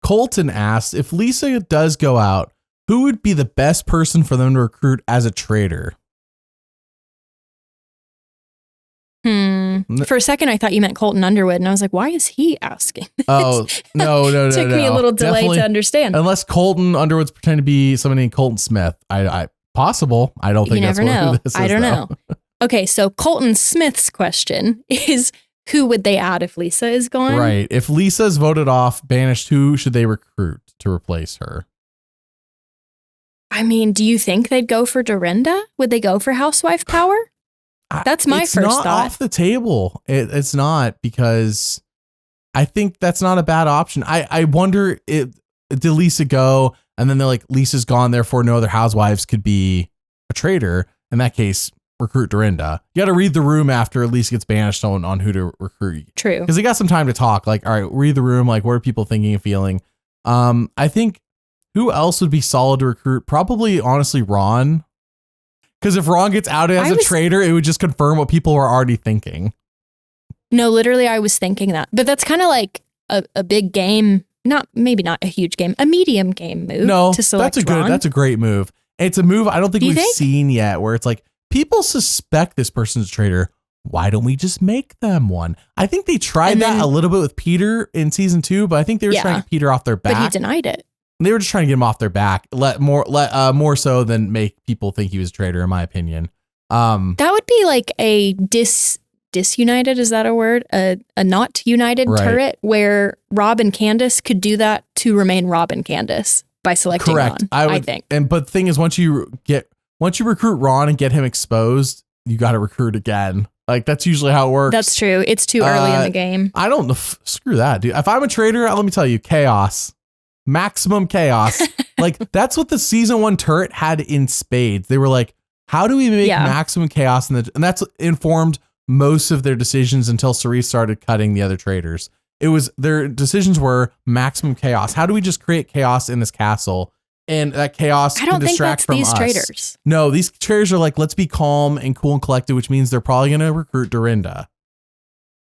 Colton asked, if Lisa does go out, who would be the best person for them to recruit as a traitor? For a second, I thought you meant Colton Underwood, and I was like, why is he asking this? Oh, no. Took me a little delay Definitely, to understand. Unless Colton Underwood's pretending to be somebody named Colton Smith. Possible. I don't think you that's never know. what this is. I don't know. Okay, so Colton Smith's question is, who would they add if Lisa is gone? Right. If Lisa is voted off, banished, who should they recruit to replace her? I mean, do you think they'd go for Dorinda? Would they go for housewife power? That's my first thought. It's not off the table. It's not, because I think that's not a bad option. I wonder, did Lisa go and then they're like, Lisa's gone, therefore no other housewives could be a traitor. In that case, recruit Dorinda. You got to read the room after Lisa gets banished on who to recruit. True. Because they got some time to talk. Like, all right, read the room. Like, what are people thinking and feeling? I think who else would be solid to recruit? Probably, honestly, Ron. Because if Ron gets outed as a traitor, it would just confirm what people were already thinking. No, literally, I was thinking that. But that's kind of like a big game. Maybe not a huge game, a medium game move. No, to select Ron. That's a great move. It's a move I don't think we've seen yet, where it's like, people suspect this person's a traitor. Why don't we just make them one? I think they tried that a little bit with Peter in season 2, but I think they were trying to get Peter off their back. But he denied it. They were just trying to get him off their back, more so than make people think he was a traitor, in my opinion. That would be like a disunited, is that a word? A not united turret, where Rob and Candiace could do that to remain Rob and Candiace by selecting Ron, I think. But the thing is, once you recruit Ron and get him exposed, you got to recruit again. Like, that's usually how it works. That's true. It's too early in the game. I don't know. Screw that, dude. If I'm a traitor, let me tell you, chaos. Maximum chaos. Like, that's what the season 1 turret had in spades. They were like, how do we make maximum chaos? And that's informed most of their decisions until Cerise started cutting the other traitors. Their decisions were maximum chaos. How do we just create chaos in this castle? And that chaos can distract from us. I don't think that's these traitors. No, these traitors are like, let's be calm and cool and collected, which means they're probably going to recruit Dorinda.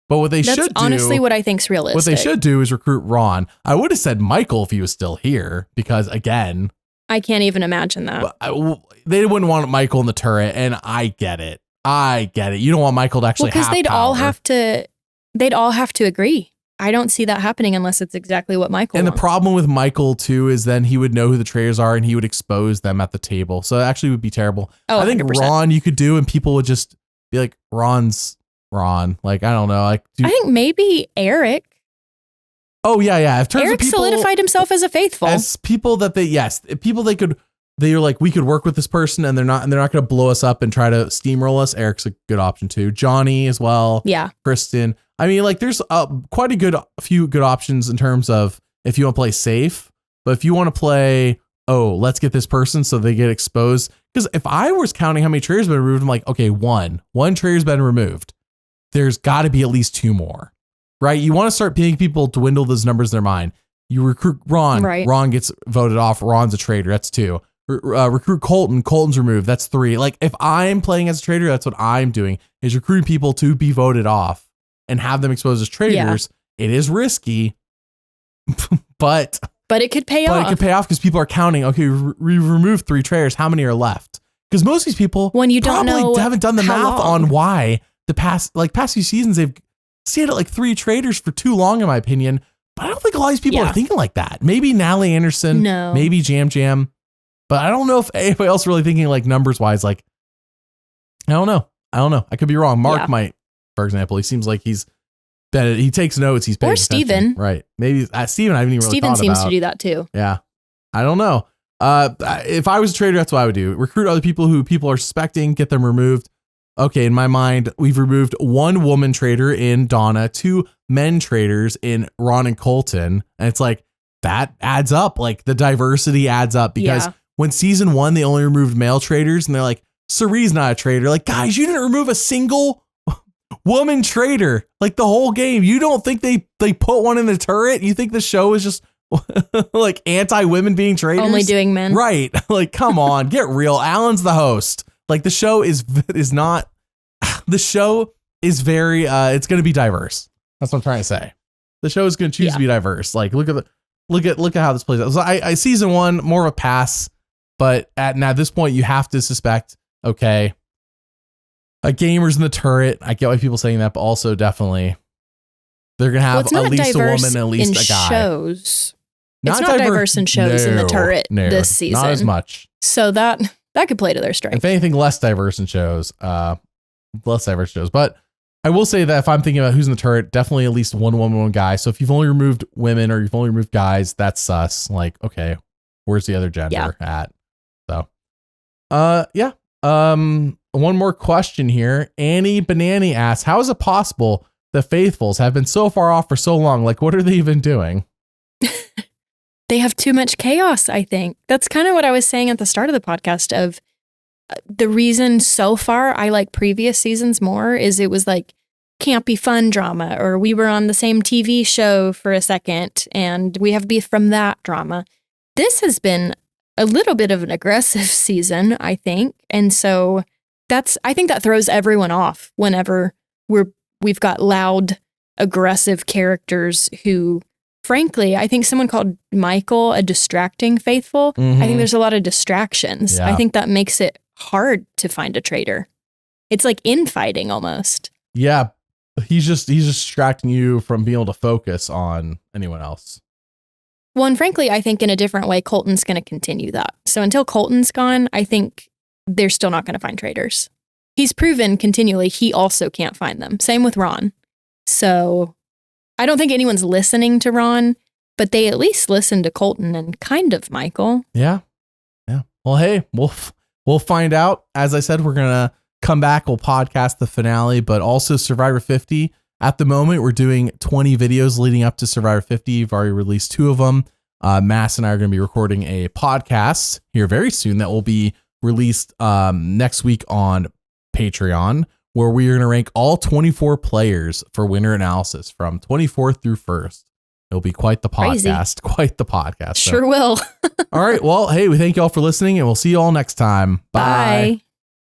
But what they should do... That's honestly what I think's realistic. What they should do is recruit Ron. I would have said Michael if he was still here, because, again... I can't even imagine that. They wouldn't want Michael in the turret, and I get it. You don't want Michael to actually have power. Because they'd all have to agree. I don't see that happening unless it's exactly what Michael wants. The problem with Michael, too, is then he would know who the traitors are and he would expose them at the table. So it actually would be terrible. I think 100%. Ron you could do, and people would just be like, Ron's Ron. Like, I don't know. Like, I think maybe Eric. Oh, yeah. If Eric solidified himself as a faithful. As people that they're like, we could work with this person and they're not going to blow us up and try to steamroll us. Eric's a good option, too. Johnny as well. Yeah. Kristen. I mean, like, there's quite a few good options in terms of if you want to play safe, but if you want to play, let's get this person so they get exposed. Because if I was counting how many traitors have been removed, I'm like, okay, one traitor's been removed. There's got to be at least 2 more, right? You want to start making people dwindle those numbers in their mind. You recruit Ron, right. Ron gets voted off. Ron's a traitor. That's 2. Recruit Colton. Colton's removed. That's 3. Like, if I'm playing as a traitor, that's what I'm doing, is recruiting people to be voted off and have them exposed as traitors. Yeah. It is risky, but it could pay off. But it could pay off because people are counting. Okay, we removed 3 traitors. How many are left? Because most of these people haven't done the math on why the past few seasons they've stayed at like 3 traitors for too long, in my opinion. But I don't think a lot of these people are thinking like that. Maybe Natalie Anderson, maybe Jam, but I don't know if anybody else really thinking like numbers wise. Like, I don't know. I could be wrong. Mark might. For example, he seems like he takes notes. He's paying attention. Steven. Right. Maybe Steven, I haven't even really thought about. Steven seems to do that too. Yeah. I don't know. If I was a traitor, that's what I would do. Recruit other people who people are suspecting, get them removed. Okay, in my mind, we've removed 1 woman traitor in Donna, 2 men traitors in Ron and Colton. And it's like, that adds up. Like, the diversity adds up, because when season 1, they only removed male traitors and they're like, Cerie's not a traitor. Like, guys, you didn't remove a single woman traitor, like, the whole game. You don't think they put one in the turret? You think the show is just like anti-women being traitors? Only doing men. Right. Like, come on, get real. Alan's the host. Like, the show is not, the show is very, it's going to be diverse. That's what I'm trying to say. The show is going to choose to be diverse. Like, look at how this plays out. So I season 1, more of a pass, but at this point you have to suspect, okay, gamers in the turret. I get why people saying that, but also definitely they're going to have at least a woman and at least a guy. Shows. It's not diverse in shows in the turret this season. Not as much. So that could play to their strength. If anything, less diverse in shows. But I will say that if I'm thinking about who's in the turret, definitely at least one woman, one guy. So if you've only removed women or you've only removed guys, that's sus. Like, okay, where's the other gender at? So, one more question here. Annie Banani asks, how is it possible the Faithfuls have been so far off for so long? Like, what are they even doing? They have too much chaos, I think. That's kind of what I was saying at the start of the podcast of the reason so far I like previous seasons more is it was like campy fun drama, or we were on the same TV show for a second and we have beef from that drama. This has been a little bit of an aggressive season, I think. And so I think that throws everyone off whenever we've got loud, aggressive characters who, frankly, I think someone called Michael a distracting faithful. Mm-hmm. I think there's a lot of distractions. Yeah. I think that makes it hard to find a traitor. It's like infighting almost. Yeah. He's just distracting you from being able to focus on anyone else. Well, and frankly, I think in a different way, Colton's going to continue that. So until Colton's gone, I think they're still not going to find traitors. He's proven continually he also can't find them. Same with Ron. So I don't think anyone's listening to Ron, but they at least listen to Colton and kind of Michael. Yeah. Yeah. Well, hey, we'll find out. As I said, we're going to come back. We'll podcast the finale, but also Survivor 50. At the moment, we're doing 20 videos leading up to Survivor 50. We've already released 2 of them. Mass and I are going to be recording a podcast here very soon that will be released next week on Patreon, where we are going to rank all 24 players for winner analysis from 24th through 1st. It'll be quite the podcast. Crazy. Quite the podcast. Sure will. All right. Well, hey, we thank you all for listening, and we'll see you all next time. Bye. Bye.